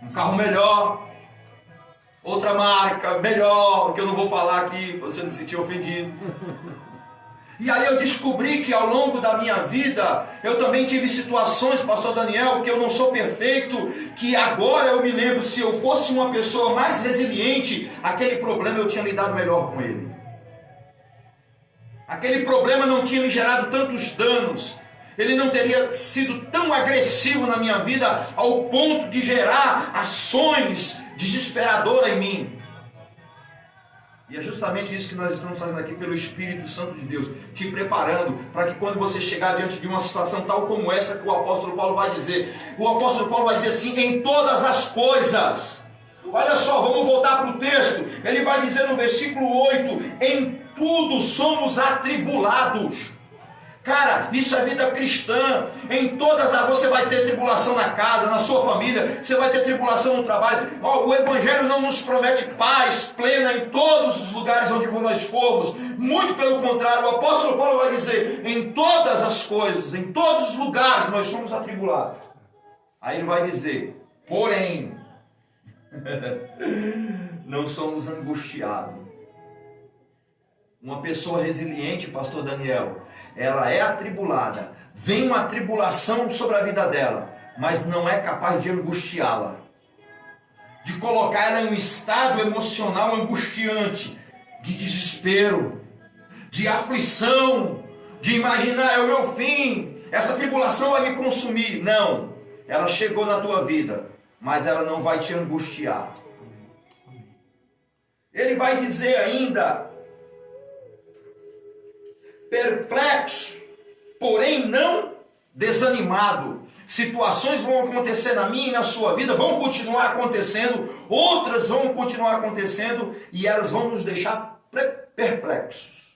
Um carro melhor, outra marca, melhor, que eu não vou falar aqui, para você não se sentir ofendido. E aí eu descobri que ao longo da minha vida, eu também tive situações, pastor Daniel, que eu não sou perfeito, que agora eu me lembro, se eu fosse uma pessoa mais resiliente, aquele problema eu tinha lidado melhor com ele. Aquele problema não tinha me gerado tantos danos, ele não teria sido tão agressivo na minha vida, ao ponto de gerar ações desesperadoras em mim. E é justamente isso que nós estamos fazendo aqui pelo Espírito Santo de Deus, te preparando para que quando você chegar diante de uma situação tal como essa que o apóstolo Paulo vai dizer, o apóstolo Paulo vai dizer assim, em todas as coisas. Olha só, vamos voltar para o texto, ele vai dizer no versículo 8, em tudo somos atribulados. Cara, isso é vida cristã. Em todas as você vai ter tribulação na casa, na sua família, você vai ter tribulação no trabalho. O Evangelho não nos promete paz plena em todos os lugares onde nós formos. Muito pelo contrário, o apóstolo Paulo vai dizer, em todas as coisas, em todos os lugares nós somos atribulados. Aí ele vai dizer, porém, não somos angustiados. Uma pessoa resiliente, pastor Daniel, ela é atribulada, vem uma tribulação sobre a vida dela, mas não é capaz de angustiá-la, de colocar ela em um estado emocional angustiante, de desespero, de aflição, de imaginar, é o meu fim, essa tribulação vai me consumir. Não, ela chegou na tua vida, mas ela não vai te angustiar. Ele vai dizer ainda, perplexo, porém não desanimado. Situações vão acontecer na minha e na sua vida, vão continuar acontecendo, outras vão continuar acontecendo e elas vão nos deixar perplexos,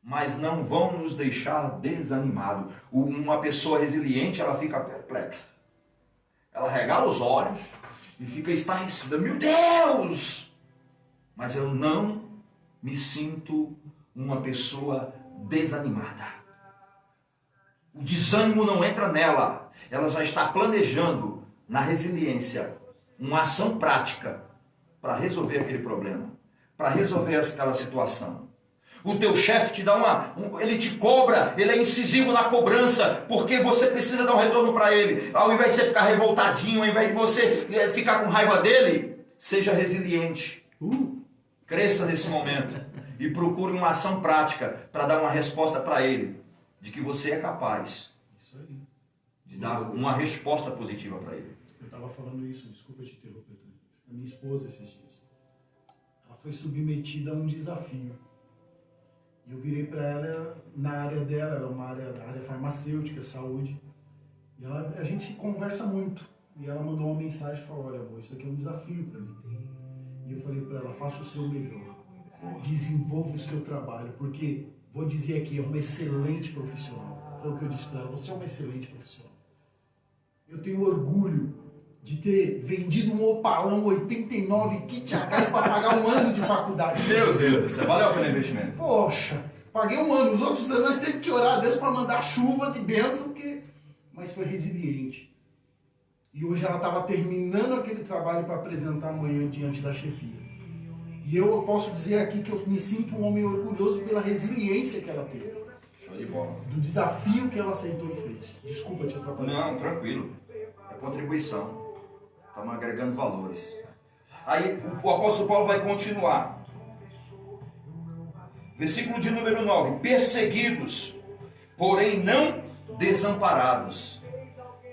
mas não vão nos deixar desanimados. Uma pessoa resiliente, ela fica perplexa, ela regala os olhos e fica estarrecida, meu Deus, mas eu não me sinto uma pessoa desanimada. O desânimo não entra nela, ela já está planejando na resiliência, uma ação prática para resolver aquele problema, para resolver aquela situação. O teu chefe te dá ele te cobra, ele é incisivo na cobrança, porque você precisa dar um retorno para ele. Ao invés de você ficar revoltadinho, ao invés de você ficar com raiva dele, seja resiliente. Cresça nesse momento e procure uma ação prática para dar uma resposta para ele, de que você é capaz de dar uma resposta positiva para ele. Eu estava falando isso, desculpa te interromper, a minha esposa esses dias. Ela foi submetida a um desafio. E eu virei para ela, na área dela, era uma área farmacêutica, saúde, e a gente conversa muito. E ela mandou uma mensagem e falou, olha amor, isso aqui é um desafio para mim. E eu falei para ela, faça o seu melhor, desenvolva o seu trabalho, porque, vou dizer aqui, é uma excelente profissional. Foi o que eu disse para ela, você é uma excelente profissional. Eu tenho orgulho de ter vendido um Opalão 89 kit a gás para pagar um ano de faculdade. Meu Deus do céu, valeu a pena o investimento. Poxa, paguei um ano, os outros anos nós teve que orar a Deus para mandar chuva de bênção, mas foi resiliente. E hoje ela estava terminando aquele trabalho para apresentar amanhã diante da chefia. E eu posso dizer aqui que eu me sinto um homem orgulhoso pela resiliência que ela teve. Show de bola. Do desafio que ela aceitou e fez. Desculpa te atrapalhar. Não, tranquilo. É contribuição. Estamos agregando valores. Aí o apóstolo Paulo vai continuar. Versículo de número 9. Perseguidos, porém não desamparados.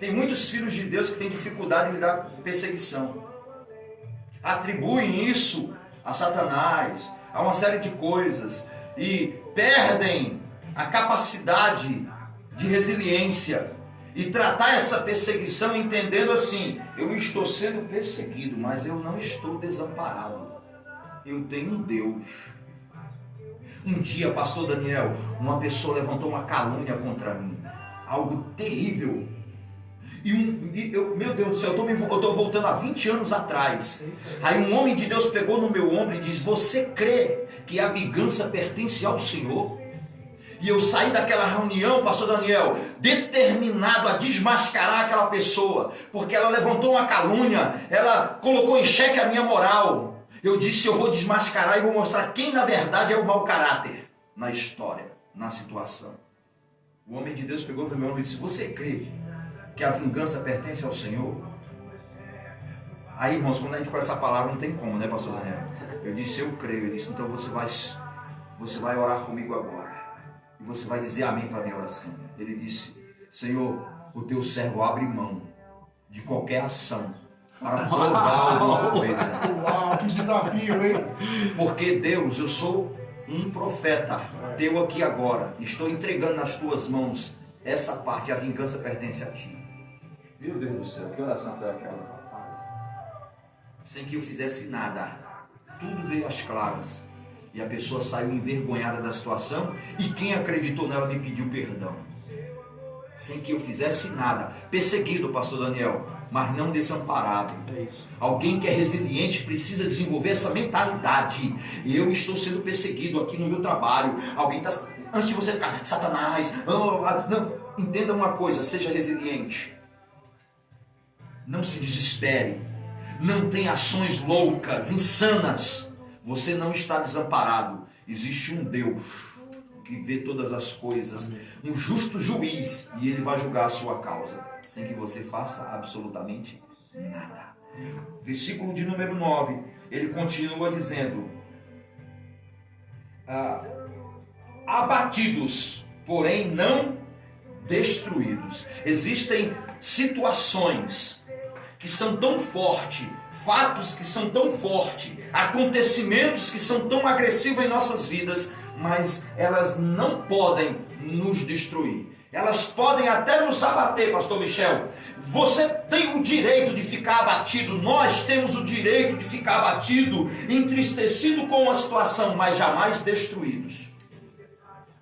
Tem muitos filhos de Deus que têm dificuldade em lidar com perseguição. Atribuem isso a Satanás, a uma série de coisas. E perdem a capacidade de resiliência. E tratar essa perseguição entendendo assim, eu estou sendo perseguido, mas eu não estou desamparado. Eu tenho um Deus. Um dia, pastor Daniel, uma pessoa levantou uma calúnia contra mim. Algo terrível. Meu Deus do céu, eu estou voltando a 20 anos atrás. Aí um homem de Deus pegou no meu ombro e disse, você crê que a vingança pertence ao Senhor? E eu saí daquela reunião, pastor Daniel, determinado a desmascarar aquela pessoa, porque ela levantou uma calúnia, ela colocou em xeque a minha moral. Eu disse, eu vou desmascarar e vou mostrar quem na verdade é o mau caráter na história, na situação. O homem de Deus pegou no meu ombro e disse, você crê que a vingança pertence ao Senhor? Aí, irmãos, quando a gente conhece essa palavra, não tem como, né, pastor Daniel? Eu disse, eu creio. Eu disse, então você vai orar comigo agora. E você vai dizer amém para a minha oração. Ele disse, Senhor, o teu servo abre mão de qualquer ação para provar alguma coisa. Uau, que desafio, hein? Porque Deus, eu sou um profeta teu aqui agora. Estou entregando nas tuas mãos essa parte, a vingança pertence a ti. Meu Deus do céu, que oração foi aquela, rapaz? Sem que eu fizesse nada, tudo veio às claras. E a pessoa saiu envergonhada da situação e quem acreditou nela me pediu perdão. Sem que eu fizesse nada. Perseguido, pastor Daniel, mas não desamparado. É isso. Alguém que é resiliente precisa desenvolver essa mentalidade. Eu estou sendo perseguido aqui no meu trabalho. Alguém está... Antes de você ficar, Satanás, não, entenda uma coisa, seja resiliente. Não se desespere. Não tenha ações loucas, insanas. Você não está desamparado. Existe um Deus que vê todas as coisas. Amém. Um justo juiz. E ele vai julgar a sua causa. Sem que você faça absolutamente nada. Versículo de número 9. Ele continua dizendo. Abatidos, porém não destruídos. Existem situações que são tão fortes, fatos que são tão fortes, acontecimentos que são tão agressivos em nossas vidas, mas elas não podem nos destruir. Elas podem até nos abater, pastor Michel. Você tem o direito de ficar abatido, nós temos o direito de ficar abatido, entristecido com uma situação, mas jamais destruídos.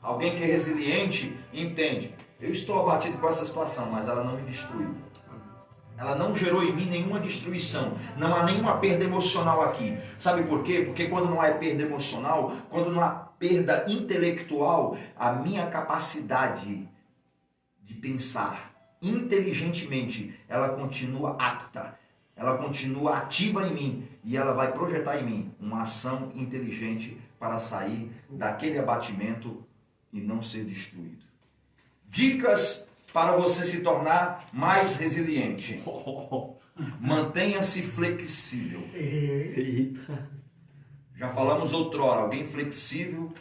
Alguém que é resiliente entende. Eu estou abatido com essa situação, mas ela não me destruiu. Ela não gerou em mim nenhuma destruição. Não há nenhuma perda emocional aqui. Sabe por quê? Porque quando não há perda emocional, quando não há perda intelectual, a minha capacidade de pensar, inteligentemente, ela continua apta, ela continua ativa em mim e ela vai projetar em mim uma ação inteligente para sair daquele abatimento e não ser destruído. Dicas para você se tornar mais resiliente. Mantenha-se flexível. Já falamos outrora, alguém flexível,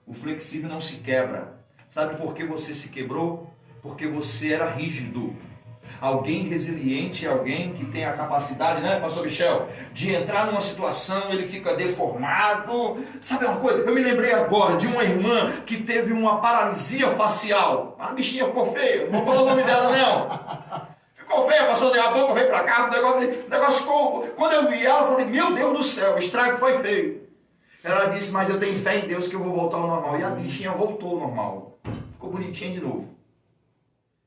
o flexível não se quebra. Sabe por que você se quebrou? Porque você era rígido. Alguém resiliente é alguém que tem a capacidade, né, pastor Michel, de entrar numa situação, ele fica deformado. Sabe uma coisa? Eu me lembrei agora de uma irmã que teve uma paralisia facial. A bichinha ficou feia, não vou falar o nome dela não. Ficou feia, passou a boca, veio pra cá, o negócio ficou... Quando eu vi ela, eu falei, meu Deus do céu, o estrago foi feio. Ela disse, mas eu tenho fé em Deus que eu vou voltar ao normal. E a bichinha voltou ao normal. Ficou bonitinha de novo.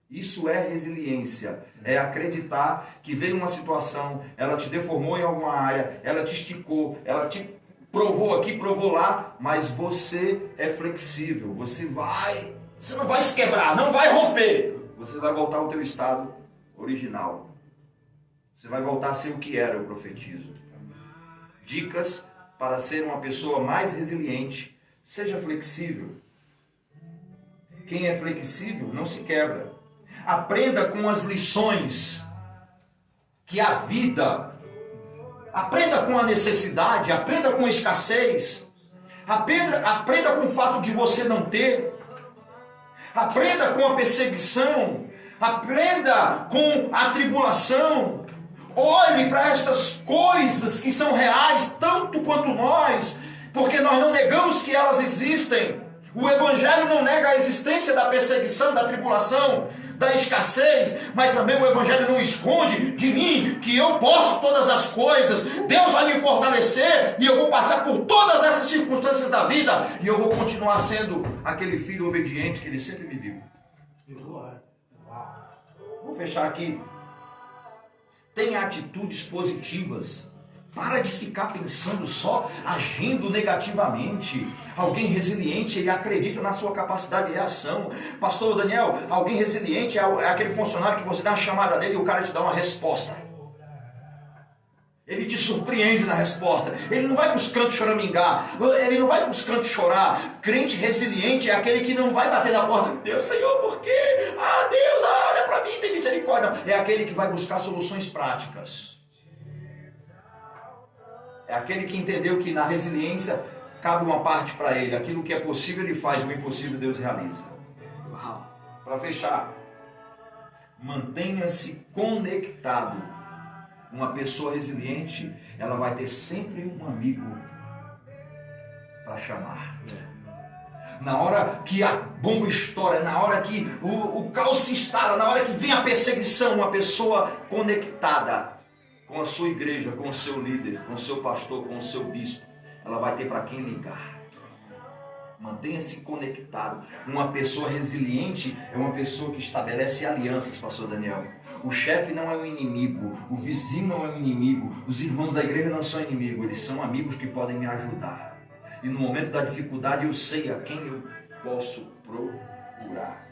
Isso é resiliência, é acreditar que veio uma situação, ela te deformou em alguma área, ela te esticou, ela te provou aqui, provou lá, mas você é flexível, você não vai se quebrar, não vai romper, você vai voltar ao teu estado original, você vai voltar a ser o que era, eu profetizo. Dicas para ser uma pessoa mais resiliente: seja flexível. Quem é flexível não se quebra. Aprenda com as lições que a vida, aprenda com a necessidade, aprenda com a escassez, aprenda com o fato de você não ter, aprenda com a perseguição, aprenda com a tribulação. Olhe para estas coisas que são reais tanto quanto nós, porque nós não negamos que elas existem. O Evangelho não nega a existência da perseguição, da tribulação, da escassez, mas também o Evangelho não esconde de mim que eu posso todas as coisas. Deus vai me fortalecer e eu vou passar por todas essas circunstâncias da vida e eu vou continuar sendo aquele filho obediente que Ele sempre me viu. Vou fechar aqui. Tenha atitudes positivas. Para de ficar pensando só, agindo negativamente. Alguém resiliente, ele acredita na sua capacidade de reação. Pastor Daniel, alguém resiliente é aquele funcionário que você dá uma chamada nele e o cara te dá uma resposta. Ele te surpreende na resposta. Ele não vai para os cantos choramingar. Ele não vai para os cantos chorar. Crente resiliente é aquele que não vai bater na porta. Deus, Senhor, por quê? Deus, olha para mim, tem misericórdia. É aquele que vai buscar soluções práticas. É aquele que entendeu que na resiliência cabe uma parte para ele. Aquilo que é possível ele faz, o impossível Deus realiza. Para fechar, mantenha-se conectado. Uma pessoa resiliente, ela vai ter sempre um amigo para chamar. Na hora que a bomba estoura, na hora que o caos se instala, na hora que vem a perseguição, uma pessoa conectada com a sua igreja, com o seu líder, com o seu pastor, com o seu bispo, ela vai ter para quem ligar. Mantenha-se conectado. Uma pessoa resiliente é uma pessoa que estabelece alianças, pastor Daniel. O chefe não é um inimigo, o vizinho não é um inimigo, os irmãos da igreja não são inimigos, eles são amigos que podem me ajudar. E no momento da dificuldade eu sei a quem eu posso procurar.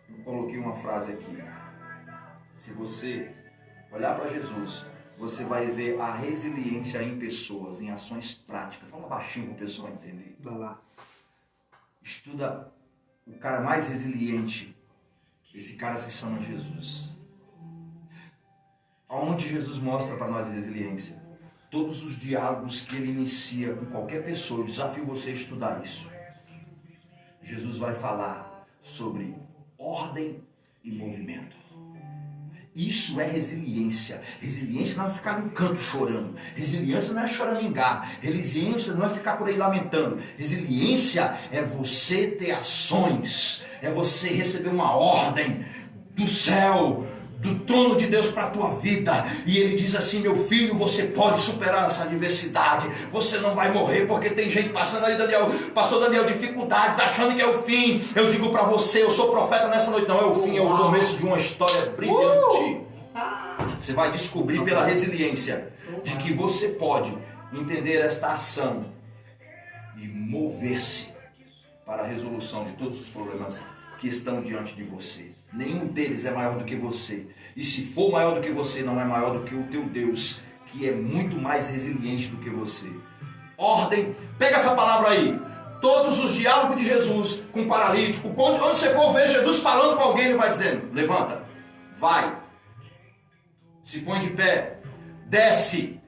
Eu coloquei uma frase aqui. Se você olhar para Jesus, você vai ver a resiliência em pessoas, em ações práticas. Fala baixinho para o pessoal entender. Vai lá. Estuda o cara mais resiliente. Esse cara se chama Jesus. Aonde Jesus mostra para nós a resiliência? Todos os diálogos que ele inicia com qualquer pessoa, eu desafio você a estudar isso. Jesus vai falar sobre ordem e movimento. Isso é resiliência. Resiliência não é ficar no canto chorando. Resiliência não é choramingar. Resiliência não é ficar por aí lamentando. Resiliência é você ter ações. É você receber uma ordem do céu, do trono de Deus para a tua vida. E ele diz assim: meu filho, você pode superar essa adversidade. Você não vai morrer, porque tem gente passando aí, Daniel, pastor Daniel, dificuldades, achando que é o fim. Eu digo para você, eu sou profeta nessa noite. Não é o fim, é o começo de uma história brilhante. Você vai descobrir pela resiliência de que você pode entender esta ação e mover-se para a resolução de todos os problemas que estão diante de você. Nenhum deles é maior do que você. E se for maior do que você, não é maior do que o teu Deus, que é muito mais resiliente do que você. Ordem, pega essa palavra aí. Todos os diálogos de Jesus com o paralítico, onde você for ver Jesus falando com alguém, ele vai dizendo: levanta, vai, se põe de pé, desce,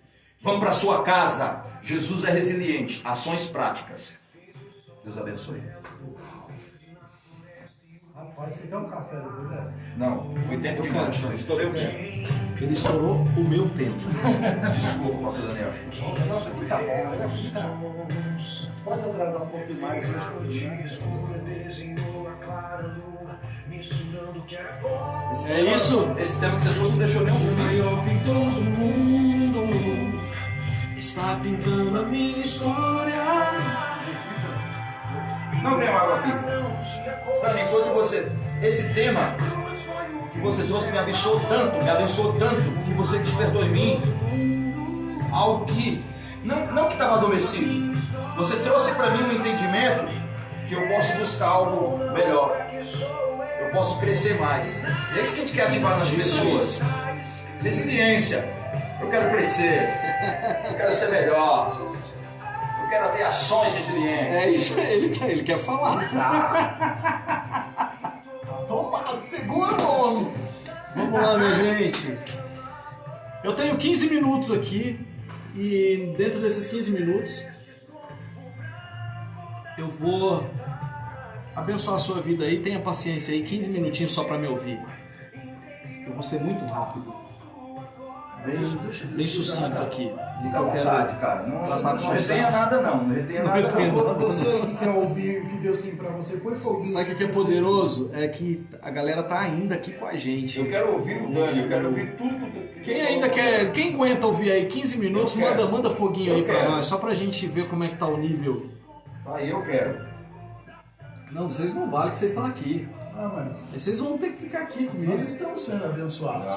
vamos para sua casa. Jesus é resiliente. Ações práticas. Deus abençoe. Rapaz, você quer um café depois dessa? Não, foi tempo demais. Eu estourei o tempo. Ele estourou o meu tempo. Desculpa, pastor Daniel. O negócio aqui tá bom, o negócio aqui tá bom. Pode atrasar um pouquinho mais, É isso? Esse tema que você trouxe não deixou nenhum filme. Todo mundo está pintando a minha história. Não tem água aqui. Dani, enquanto você... Esse tema que você trouxe me abençoou tanto, que você despertou em mim algo que... Não que estava adormecido. Você trouxe para mim um entendimento que eu posso buscar algo melhor. Eu posso crescer mais. É isso que a gente quer ativar nas pessoas. Resiliência. Eu quero crescer. Eu quero ser melhor. Eu quero ter ações resilientes. É isso, ele quer falar. Toma, segura o homem. Vamos lá, minha gente. Eu tenho 15 minutos aqui e dentro desses 15 minutos eu vou abençoar a sua vida aí. Tenha paciência aí, 15 minutinhos só para me ouvir. Eu vou ser muito rápido. Bem sucinto aqui. Fica à vontade, cara. Não retenha nada, não. Não retenha nada. Você que quer ouvir o que Deus tem pra você, põe foguinho. Sabe o que é poderoso? É que a galera tá ainda aqui com a gente. Eu quero ouvir o Dani, eu quero ouvir tudo. Quem ainda quer, quem aguenta ouvir aí 15 minutos, manda foguinho aí pra nós, só pra gente ver como é que tá o nível. Aí eu quero. Não, vocês não valem que vocês estão aqui. Ah, mas Vocês vão ter que ficar aqui comigo. nós estamos sendo abençoados.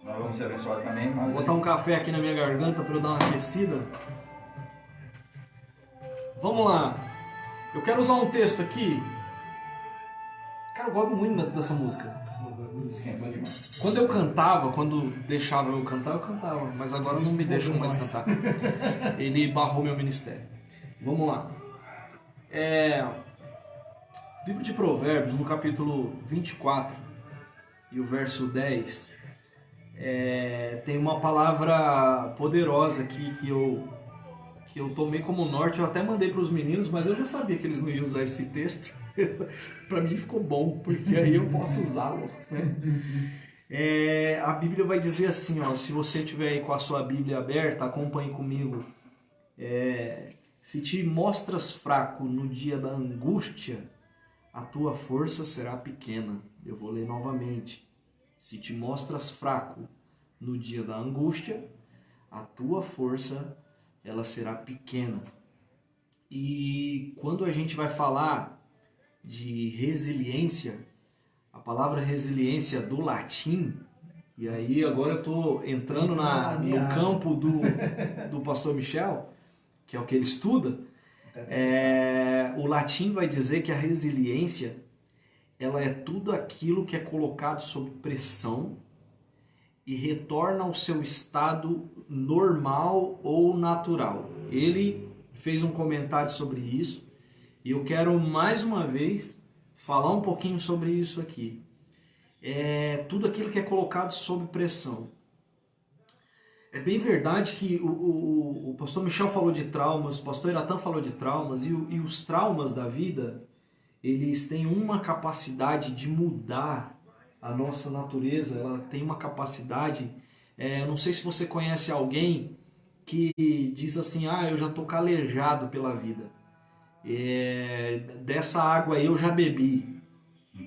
Nós vamos ser abençoados também. Vou botar um café aqui na minha garganta pra eu dar uma aquecida. Vamos lá. Eu quero usar um texto aqui. Cara, eu gosto muito dessa música. Esquentou demais. Quando eu cantava, quando deixava eu cantava, mas agora não me deixam mais cantar. Ele barrou meu ministério. Vamos lá. Livro de Provérbios, no capítulo 24 e o verso 10, tem uma palavra poderosa aqui que eu tomei como norte. Eu até mandei para os meninos, mas eu já sabia que eles não iam usar esse texto. Para mim ficou bom, porque aí eu posso usá-lo, né? A Bíblia vai dizer assim, ó, se você estiver aí com a sua Bíblia aberta, acompanhe comigo. Se te mostras fraco no dia da angústia, a tua força será pequena. Eu vou ler novamente. Se te mostras fraco no dia da angústia, a tua força ela será pequena. E quando a gente vai falar de resiliência, a palavra resiliência do latim, e aí agora eu estou entrando no campo do pastor Michel, que é o que ele estuda. O latim vai dizer que a resiliência ela é tudo aquilo que é colocado sob pressão e retorna ao seu estado normal ou natural. Ele fez um comentário sobre isso e eu quero mais uma vez falar um pouquinho sobre isso aqui. Tudo aquilo que é colocado sob pressão. É bem verdade que o pastor Michel falou de traumas, o pastor Iratan falou de traumas, e os traumas da vida, eles têm uma capacidade de mudar a nossa natureza. Ela tem uma capacidade, eu não sei se você conhece alguém que diz assim, eu já estou calejado pela vida, dessa água aí eu já bebi,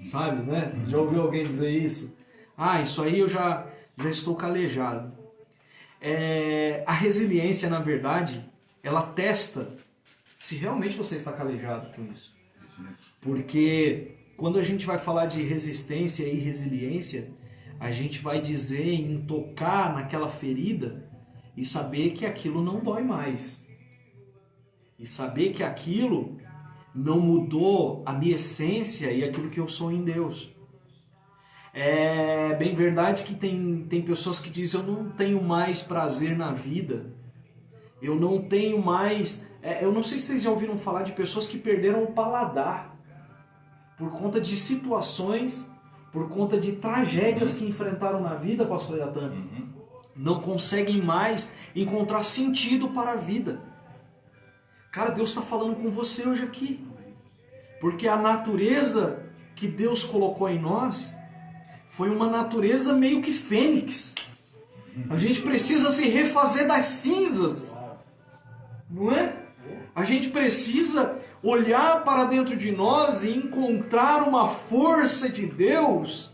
sabe, né? Já ouviu alguém dizer isso? Isso aí eu já estou calejado. A resiliência, na verdade, ela testa se realmente você está calejado com isso. Porque quando a gente vai falar de resistência e resiliência, a gente vai dizer em tocar naquela ferida e saber que aquilo não dói mais. E saber que aquilo não mudou a minha essência e aquilo que eu sou em Deus. É bem verdade que tem pessoas que dizem: eu não tenho mais prazer na vida, eu não tenho mais... eu não sei se vocês já ouviram falar de pessoas que perderam o paladar por conta de situações, por conta de tragédias que enfrentaram na vida, pastor Yatan. Não conseguem mais encontrar sentido para a vida. Cara, Deus está falando com você hoje aqui. Porque a natureza que Deus colocou em nós foi uma natureza meio que fênix. A gente precisa se refazer das cinzas. Não é? A gente precisa olhar para dentro de nós e encontrar uma força de Deus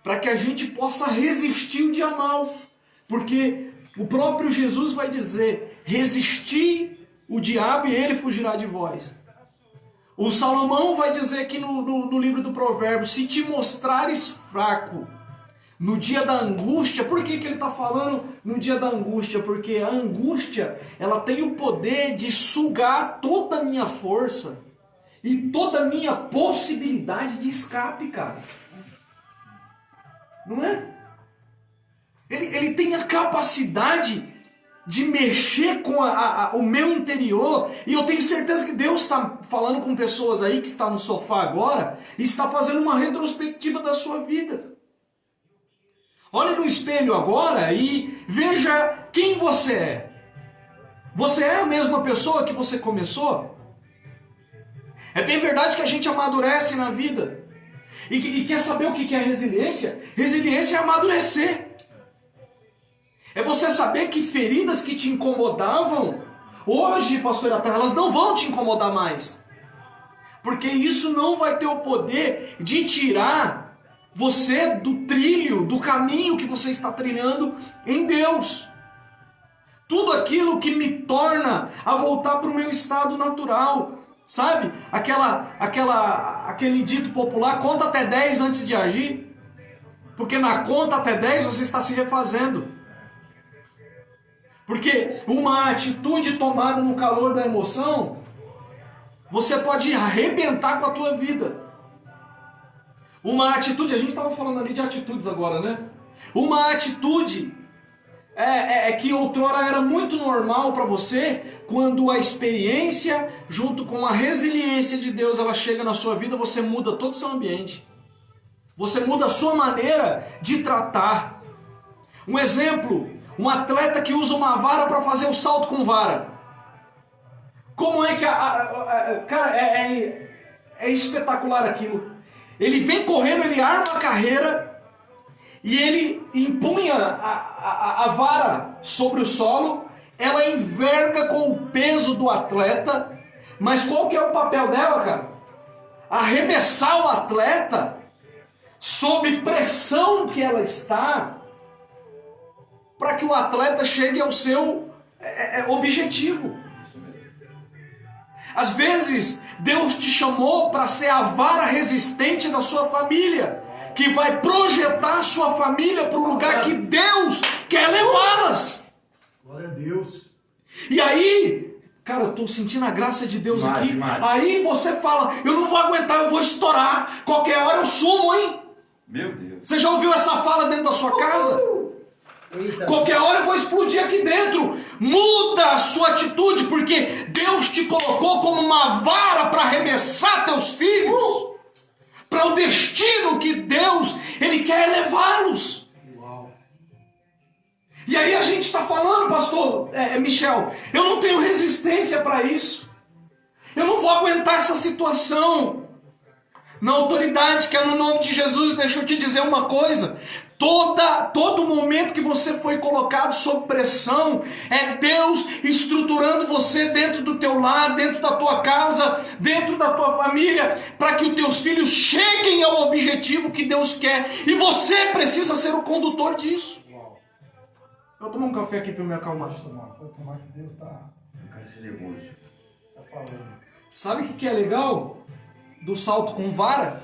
para que a gente possa resistir o dia mal. Porque o próprio Jesus vai dizer: resisti o diabo e ele fugirá de vós. O Salomão vai dizer aqui no livro do Provérbios: se te mostrares fraco no dia da angústia. Por que ele está falando no dia da angústia? Porque a angústia, ela tem o poder de sugar toda a minha força e toda a minha possibilidade de escape, cara. Não é? Ele tem a capacidade de mexer com o meu interior. E eu tenho certeza que Deus está falando com pessoas aí que está no sofá agora e está fazendo uma retrospectiva da sua vida. Olhe no espelho agora e veja quem você é. Você é a mesma pessoa que você começou? É bem verdade que a gente amadurece na vida. E quer saber o que é resiliência? Resiliência é amadurecer. É você saber que feridas que te incomodavam, hoje, pastor Yatan, elas não vão te incomodar mais. Porque isso não vai ter o poder de tirar você do trilho, do caminho que você está trilhando em Deus. Tudo aquilo que me torna a voltar para o meu estado natural. Sabe? Aquele dito popular: conta até 10 antes de agir. Porque na conta até 10 você está se refazendo. Porque uma atitude tomada no calor da emoção, você pode arrebentar com a tua vida. Uma atitude, a gente estava falando ali de atitudes agora, né? Uma atitude que outrora era muito normal para você, quando a experiência junto com a resiliência de Deus ela chega na sua vida, você muda todo o seu ambiente. Você muda a sua maneira de tratar. Um exemplo: um atleta que usa uma vara para fazer o salto com vara. Como é que cara, é espetacular aquilo. Ele vem correndo, ele arma a carreira e ele empunha a vara sobre o solo. Ela enverga com o peso do atleta. Mas qual que é o papel dela, cara? Arremessar o atleta sob pressão que ela está, para que o atleta chegue ao seu objetivo. Às vezes, Deus te chamou para ser a vara resistente da sua família, que vai projetar a sua família para o lugar que Deus quer levá-las. Glória a Deus. E aí, cara, eu estou sentindo a graça de Deus aqui. Aí você fala: eu não vou aguentar, eu vou estourar. Qualquer hora eu sumo, hein? Meu Deus. Você já ouviu essa fala dentro da sua casa? Eita. Qualquer hora eu vou explodir aqui dentro. Muda a sua atitude, porque Deus te colocou como uma vara para arremessar teus filhos para o destino que Deus Ele quer levá-los. Uau. E aí a gente está falando, pastor Michel, eu não tenho resistência para isso. Eu não vou aguentar essa situação. Na autoridade que é no nome de Jesus, deixa eu te dizer uma coisa: todo momento que você foi colocado sob pressão, é Deus estruturando você dentro do teu lar, dentro da tua casa, dentro da tua família, para que os teus filhos cheguem ao objetivo que Deus quer, e você precisa ser o condutor disso. Uau. Eu vou tomar um café aqui para me acalmar. Pode tomar que Deus está Eu quero ser nervoso. falando. Sabe o que é legal do salto com vara?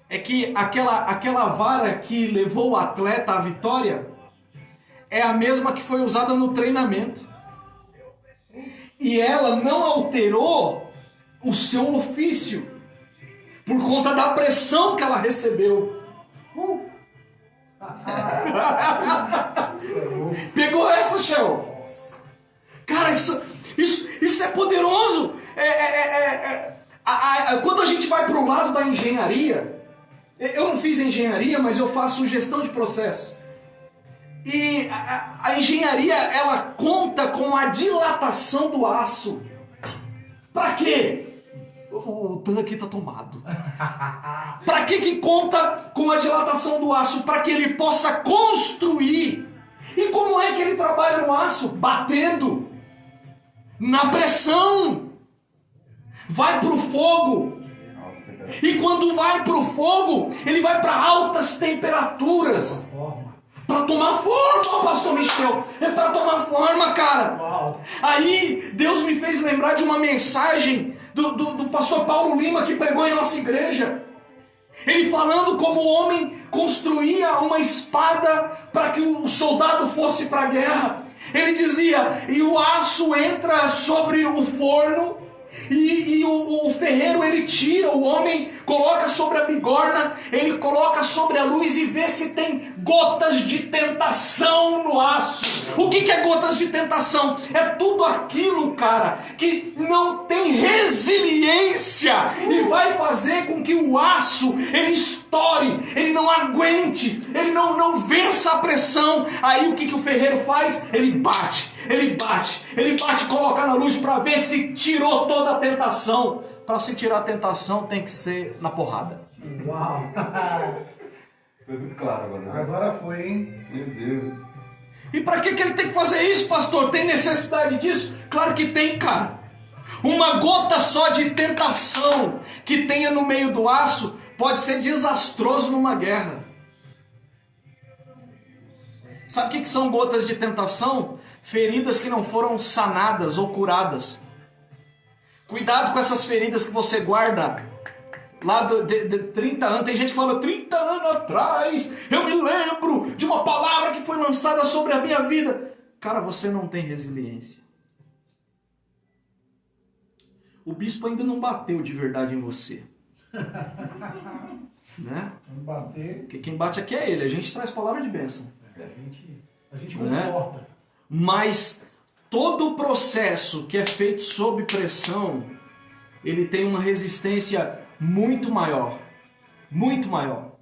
É que aquela vara que levou o atleta à vitória é a mesma que foi usada no treinamento. E ela não alterou o seu ofício, por conta da pressão que ela recebeu. Pegou essa, Shell? Cara, isso é poderoso. Quando a gente vai para o lado da engenharia, eu não fiz engenharia, mas eu faço gestão de processos. E a engenharia, ela conta com a dilatação do aço. Para quê? O tanque está tomado. Para que conta com a dilatação do aço? Para que ele possa construir. E como é que ele trabalha no aço? Batendo. Na pressão. Vai para o fogo. E quando vai para o fogo, ele vai para altas temperaturas. Para tomar forma, pastor Michel. É para tomar forma, cara. Uau. Aí Deus me fez lembrar de uma mensagem do pastor Paulo Lima, que pregou em nossa igreja. Ele falando como o homem construía uma espada para que o soldado fosse para a guerra. Ele dizia, e o aço entra sobre o forno, e o ferreiro ele tira, o homem coloca sobre a bigorna, ele coloca sobre a luz e vê se tem gotas de tentação no aço. O que é gotas de tentação? É tudo aquilo, cara, que não tem resiliência e vai fazer com que o aço ele estoure, ele não aguente, ele não vença a pressão. Aí o que o ferreiro faz? Ele bate, coloca na luz para ver se tirou toda a tentação. Para se tirar a tentação tem que ser na porrada. Uau! Foi muito claro agora, né? Agora foi, hein? Meu Deus. E para que ele tem que fazer isso, pastor? Tem necessidade disso? Claro que tem, cara. Uma gota só de tentação que tenha no meio do aço pode ser desastroso numa guerra. Sabe o que são gotas de tentação? Feridas que não foram sanadas ou curadas. Cuidado com essas feridas que você guarda lá de 30 anos. Tem gente que fala, 30 anos atrás, eu me lembro de uma palavra que foi lançada sobre a minha vida. Cara, você não tem resiliência. O bispo ainda não bateu de verdade em você. Né? Vamos bater. Porque quem bate aqui é ele. A gente traz palavra de bênção. A gente né? conforta. Mas todo o processo que é feito sob pressão, ele tem uma resistência muito maior. Muito maior.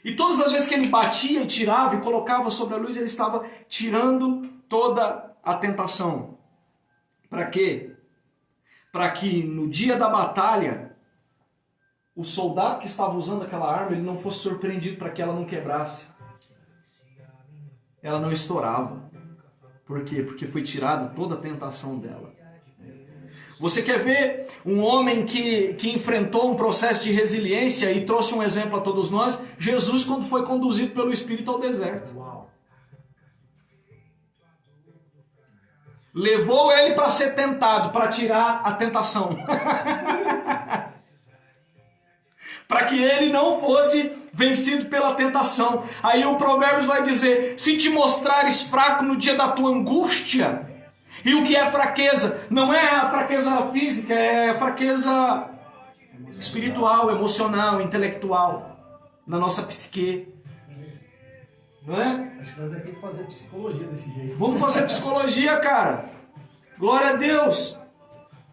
E todas as vezes que ele batia e tirava e colocava sobre a luz, ele estava tirando toda a tentação. Para quê? Para que no dia da batalha, o soldado que estava usando aquela arma, ele não fosse surpreendido para que ela não quebrasse. Ela não estourava. Por quê? Porque foi tirada toda a tentação dela. Você quer ver um homem que enfrentou um processo de resiliência e trouxe um exemplo a todos nós? Jesus, quando foi conduzido pelo Espírito ao deserto. Levou ele para ser tentado, para tirar a tentação. Para que ele não fosse vencido pela tentação. Aí o Provérbios vai dizer, se te mostrares fraco no dia da tua angústia. E o que é fraqueza? Não é a fraqueza física, é a fraqueza espiritual, emocional, intelectual, na nossa psique. Não é? Acho que nós vamos ter que fazer psicologia desse jeito. Vamos fazer psicologia, cara. Glória a Deus.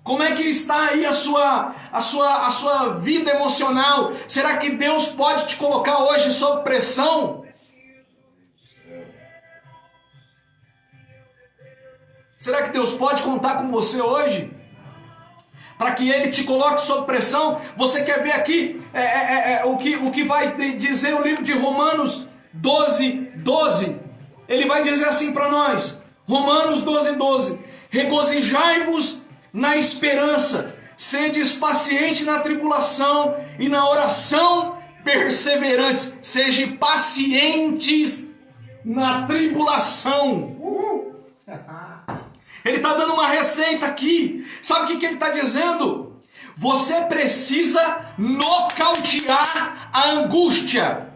Como é que está aí a sua vida emocional? Será que Deus pode te colocar hoje sob pressão? Será que Deus pode contar com você hoje? Para que Ele te coloque sob pressão? Você quer ver aqui o que vai dizer o livro de Romanos 12:12? Ele vai dizer assim para nós. Romanos 12:12. Regozijai-vos na esperança, sedes pacientes na tribulação e na oração perseverantes. Sejam pacientes na tribulação. Ele está dando uma receita aqui. Sabe o que ele está dizendo? Você precisa nocautear a angústia.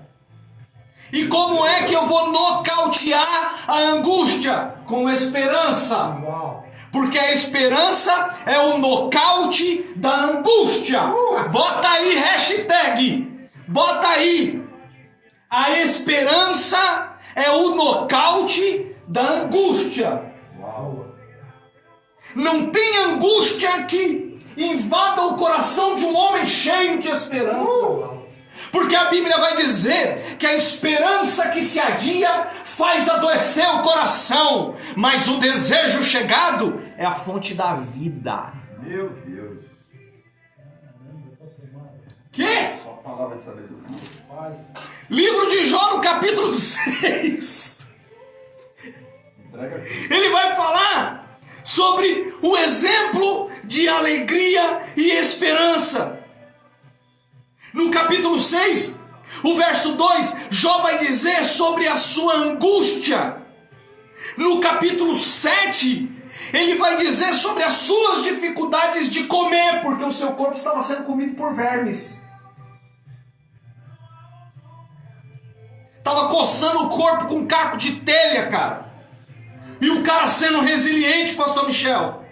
E como é que eu vou nocautear a angústia? Com esperança. Uau. Porque a esperança é o nocaute da angústia. Bota aí hashtag. Bota aí. A esperança é o nocaute da angústia. Uau. Não tem angústia que invada o coração de um homem cheio de esperança. Porque a Bíblia vai dizer que a esperança que se adia faz adoecer o coração, mas o desejo chegado é a fonte da vida. Meu Deus. Que? Só palavra de sabedoria. Livro de Jó, no capítulo 6. Entrega aqui. Ele vai falar sobre o exemplo de alegria e esperança. No capítulo 6, o verso 2, Jó vai dizer sobre a sua angústia. No capítulo 7, ele vai dizer sobre as suas dificuldades de comer, porque o seu corpo estava sendo comido por vermes. Estava coçando o corpo com um caco de telha, cara. E o cara sendo resiliente, pastor Michel.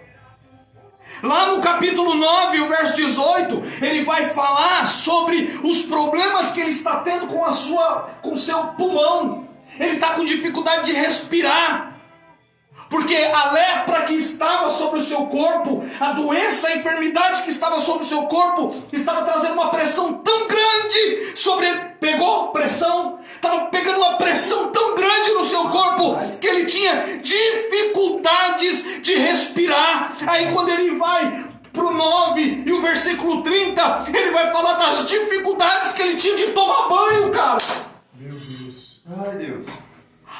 Lá no capítulo 9, o verso 18, ele vai falar sobre os problemas que ele está tendo com o seu pulmão. Ele está com dificuldade de respirar. Porque a lepra que estava sobre o seu corpo, a doença, a enfermidade que estava sobre o seu corpo, estava trazendo uma pressão tão grande sobre ele. Pegou pressão? Estava pegando uma pressão tão grande no seu corpo que ele tinha dificuldades de respirar. Aí quando ele vai para o 9 e o versículo 30, ele vai falar das dificuldades que ele tinha de tomar banho, cara. Meu Deus. Ai, Deus.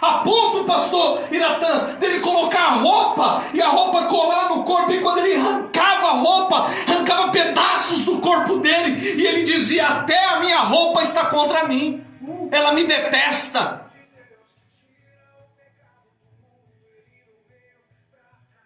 A ponto, pastor Iratã, dele colocar a roupa e a roupa colar no corpo, e quando ele arrancava a roupa, arrancava pedaços do corpo dele, e ele dizia: até a minha roupa está contra mim, ela me detesta.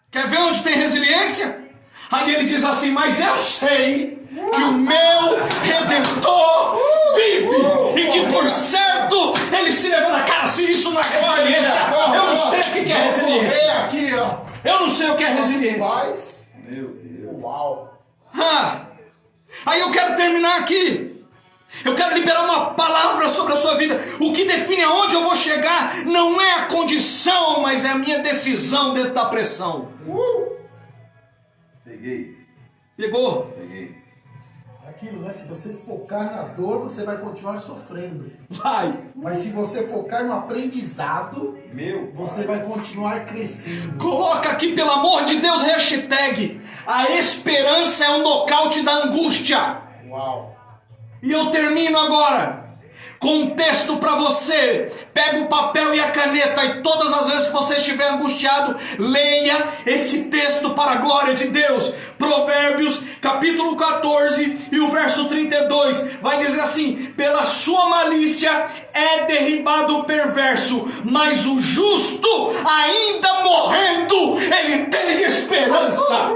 Quer ver onde tem resiliência? Aí ele diz assim: mas eu sei que o meu Redentor vive, e que por certo ele se levanta. Cara, se isso não é resiliência, eu não sei o que é resiliência. Aqui, ó. Eu não sei o que é resiliência. Paz. Meu Deus. Uau. Aí eu quero terminar aqui. Eu quero liberar uma palavra sobre a sua vida. O que define aonde eu vou chegar não é a condição, mas é a minha decisão dentro da pressão. Peguei. Pegou? Peguei. Aquilo, né? Se você focar na dor, você vai continuar sofrendo. Vai. Mas se você focar no aprendizado, Meu. você vai continuar crescendo. Coloca aqui, pelo amor de Deus, hashtag: a esperança é o nocaute da angústia. Uau. E eu termino agora com um texto para você. Pega o papel e a caneta, e todas as vezes que você estiver angustiado, leia esse texto para a glória de Deus. Provérbios capítulo 14 e o verso 32 vai dizer assim: pela sua malícia é derribado o perverso, mas o justo, ainda morrendo, ele tem esperança.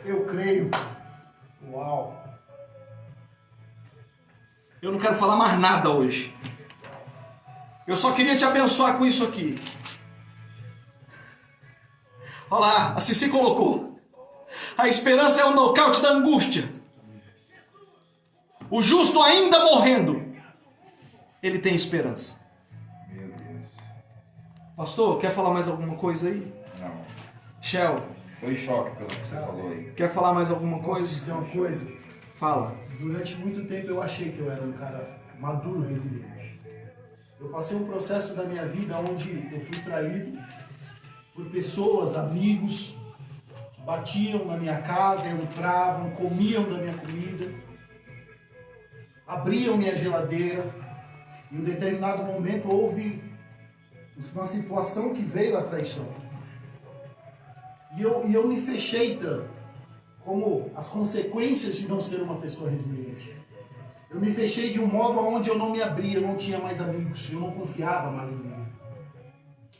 Eu creio. Uau. Eu não quero falar mais nada hoje. Eu só queria te abençoar com isso aqui. Olha lá, a Cici colocou: a esperança é o nocaute da angústia. O justo ainda morrendo, ele tem esperança. Meu Deus. Pastor, quer falar mais alguma coisa aí? Não. Shell, Foi choque pelo que você falou aí. quer falar mais alguma Posso coisa? dizer uma coisa? Fala. Durante muito tempo eu achei que eu era um cara maduro, resiliente. Eu passei um processo da minha vida onde eu fui traído por pessoas, amigos, que batiam na minha casa, entravam, comiam da minha comida, abriam minha geladeira. Em um determinado momento houve uma situação que veio a traição. E eu me fechei tanto, como as consequências de não ser uma pessoa resiliente. Eu me fechei de um modo onde eu não me abria, eu não tinha mais amigos, eu não confiava mais em mim.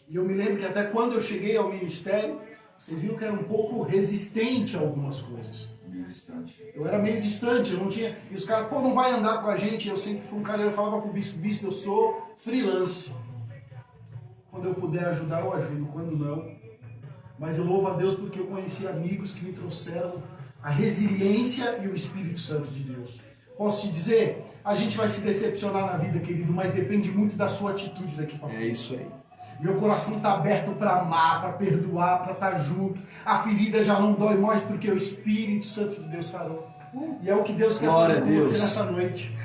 E eu me lembro que até quando eu cheguei ao ministério, vocês viram que era um pouco resistente a algumas coisas. Meio distante. Eu era meio distante, eu não tinha... E os caras, pô, não vai andar com a gente. Eu sempre fui um cara, eu falava pro bispo, eu sou freelance. Quando eu puder ajudar, eu ajudo. Quando não, mas eu louvo a Deus porque eu conheci amigos que me trouxeram a resiliência e o Espírito Santo de Deus. Posso te dizer, a gente vai se decepcionar na vida, querido, mas depende muito da sua atitude daqui para frente. É isso aí. Meu coração está aberto para amar, para perdoar, para estar junto. A ferida já não dói mais porque o Espírito Santo de Deus sarou. E é o que Deus quer fazer com você nessa noite.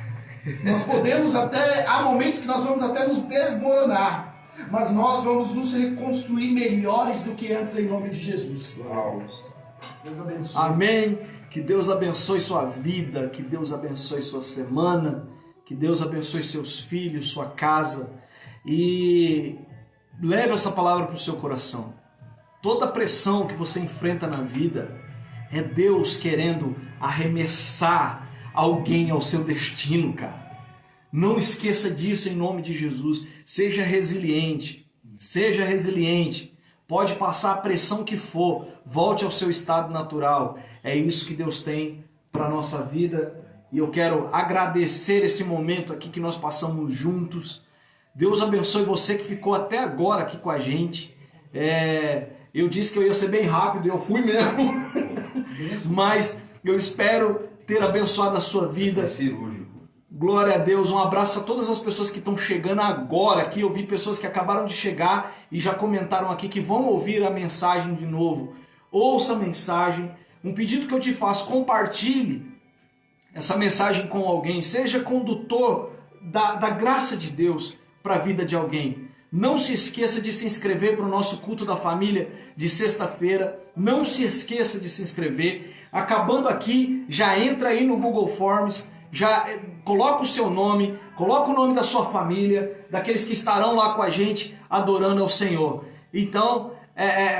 Nós podemos até, há momentos que nós vamos até nos desmoronar, mas nós vamos nos reconstruir melhores do que antes em nome de Jesus. Deus abençoe. Amém. Que Deus abençoe sua vida, que Deus abençoe sua semana, que Deus abençoe seus filhos, sua casa, e leve essa palavra para o seu coração. Toda pressão que você enfrenta na vida é Deus querendo arremessar alguém ao seu destino, cara. Não esqueça disso em nome de Jesus. Seja resiliente, seja resiliente. Pode passar a pressão que for, volte ao seu estado natural. É isso que Deus tem para a nossa vida. E eu quero agradecer esse momento aqui que nós passamos juntos. Deus abençoe você que ficou até agora aqui com a gente. Eu disse que eu ia ser bem rápido, eu fui mesmo. Mas eu espero ter abençoado a sua vida. É cirúrgico. Glória a Deus, um abraço a todas as pessoas que estão chegando agora aqui. Eu vi pessoas que acabaram de chegar e já comentaram aqui que vão ouvir a mensagem de novo. Ouça a mensagem. Um pedido que eu te faço, compartilhe essa mensagem com alguém. Seja condutor da graça de Deus para a vida de alguém. Não se esqueça de se inscrever para o nosso culto da família de sexta-feira. Não se esqueça de se inscrever. Acabando aqui, já entra aí no Google Forms, já coloca o seu nome, coloca o nome da sua família, daqueles que estarão lá com a gente adorando ao Senhor. Então,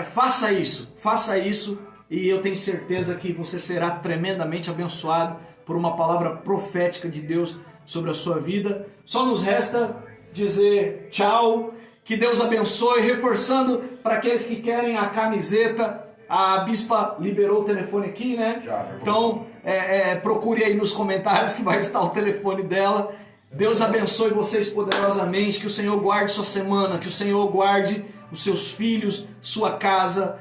faça isso e eu tenho certeza que você será tremendamente abençoado por uma palavra profética de Deus sobre a sua vida. Só nos resta dizer tchau, que Deus abençoe, reforçando para aqueles que querem a camiseta. A bispa liberou o telefone aqui, né? Já então, procure aí nos comentários que vai estar o telefone dela. Deus abençoe vocês poderosamente, que o Senhor guarde sua semana, que o Senhor guarde os seus filhos, sua casa,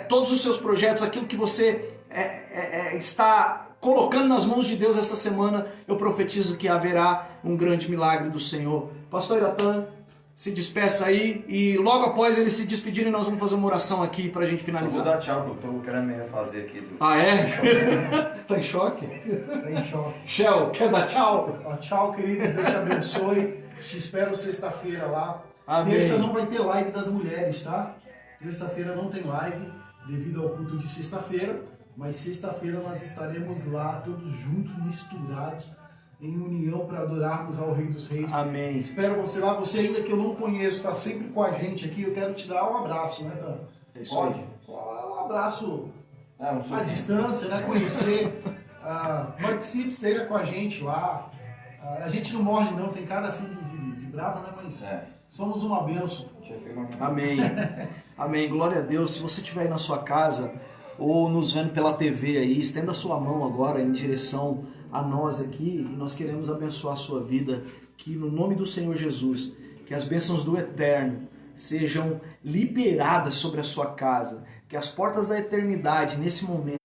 todos os seus projetos, aquilo que você está colocando nas mãos de Deus essa semana. Eu profetizo que haverá um grande milagre do Senhor. Pastor Iratan, se despeça aí e logo após eles se despedirem nós vamos fazer uma oração aqui pra gente finalizar. Só vou dar tchau, que eu tô querendo me refazer aqui. Ah, é? Tá em choque? Tá em choque. Shell, quer dar tchau? Tchau, querido. Deus te abençoe. Te espero sexta-feira lá. Amém. Terça não vai ter live das mulheres, tá? Terça-feira não tem live devido ao culto de sexta-feira. Mas sexta-feira nós estaremos lá todos juntos, misturados, em união para adorarmos ao Rei dos Reis. Amém. Espero você lá. Você ainda que eu não conheço, está sempre com a gente aqui. Eu quero te dar um abraço, né, Tan? É isso Pode? aí. Um abraço Não à distância, né? Conhecer. Participe, esteja com a gente lá. A gente não morde não, tem cara assim de brava, né? Mas somos uma bênção. Amém. Amém. Glória a Deus. Se você estiver aí na sua casa ou nos vendo pela TV aí, estenda a sua mão agora em direção a nós aqui e nós queremos abençoar a sua vida, que no nome do Senhor Jesus, que as bênçãos do Eterno sejam liberadas sobre a sua casa, que as portas da eternidade nesse momento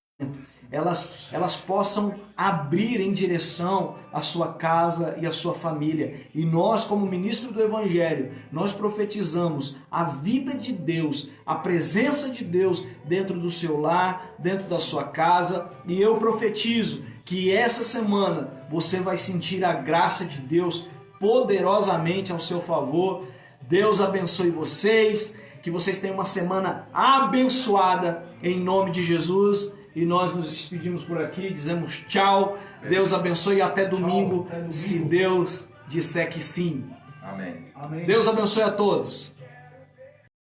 elas possam abrir em direção à sua casa e à sua família. E nós, como ministro do Evangelho, nós profetizamos a vida de Deus, a presença de Deus dentro do seu lar, dentro da sua casa. E eu profetizo que essa semana você vai sentir a graça de Deus poderosamente ao seu favor. Deus abençoe vocês, que vocês tenham uma semana abençoada em nome de Jesus. E nós nos despedimos por aqui, dizemos tchau, Deus abençoe e até domingo, se Deus disser que sim. Amém. Amém. Deus abençoe a todos.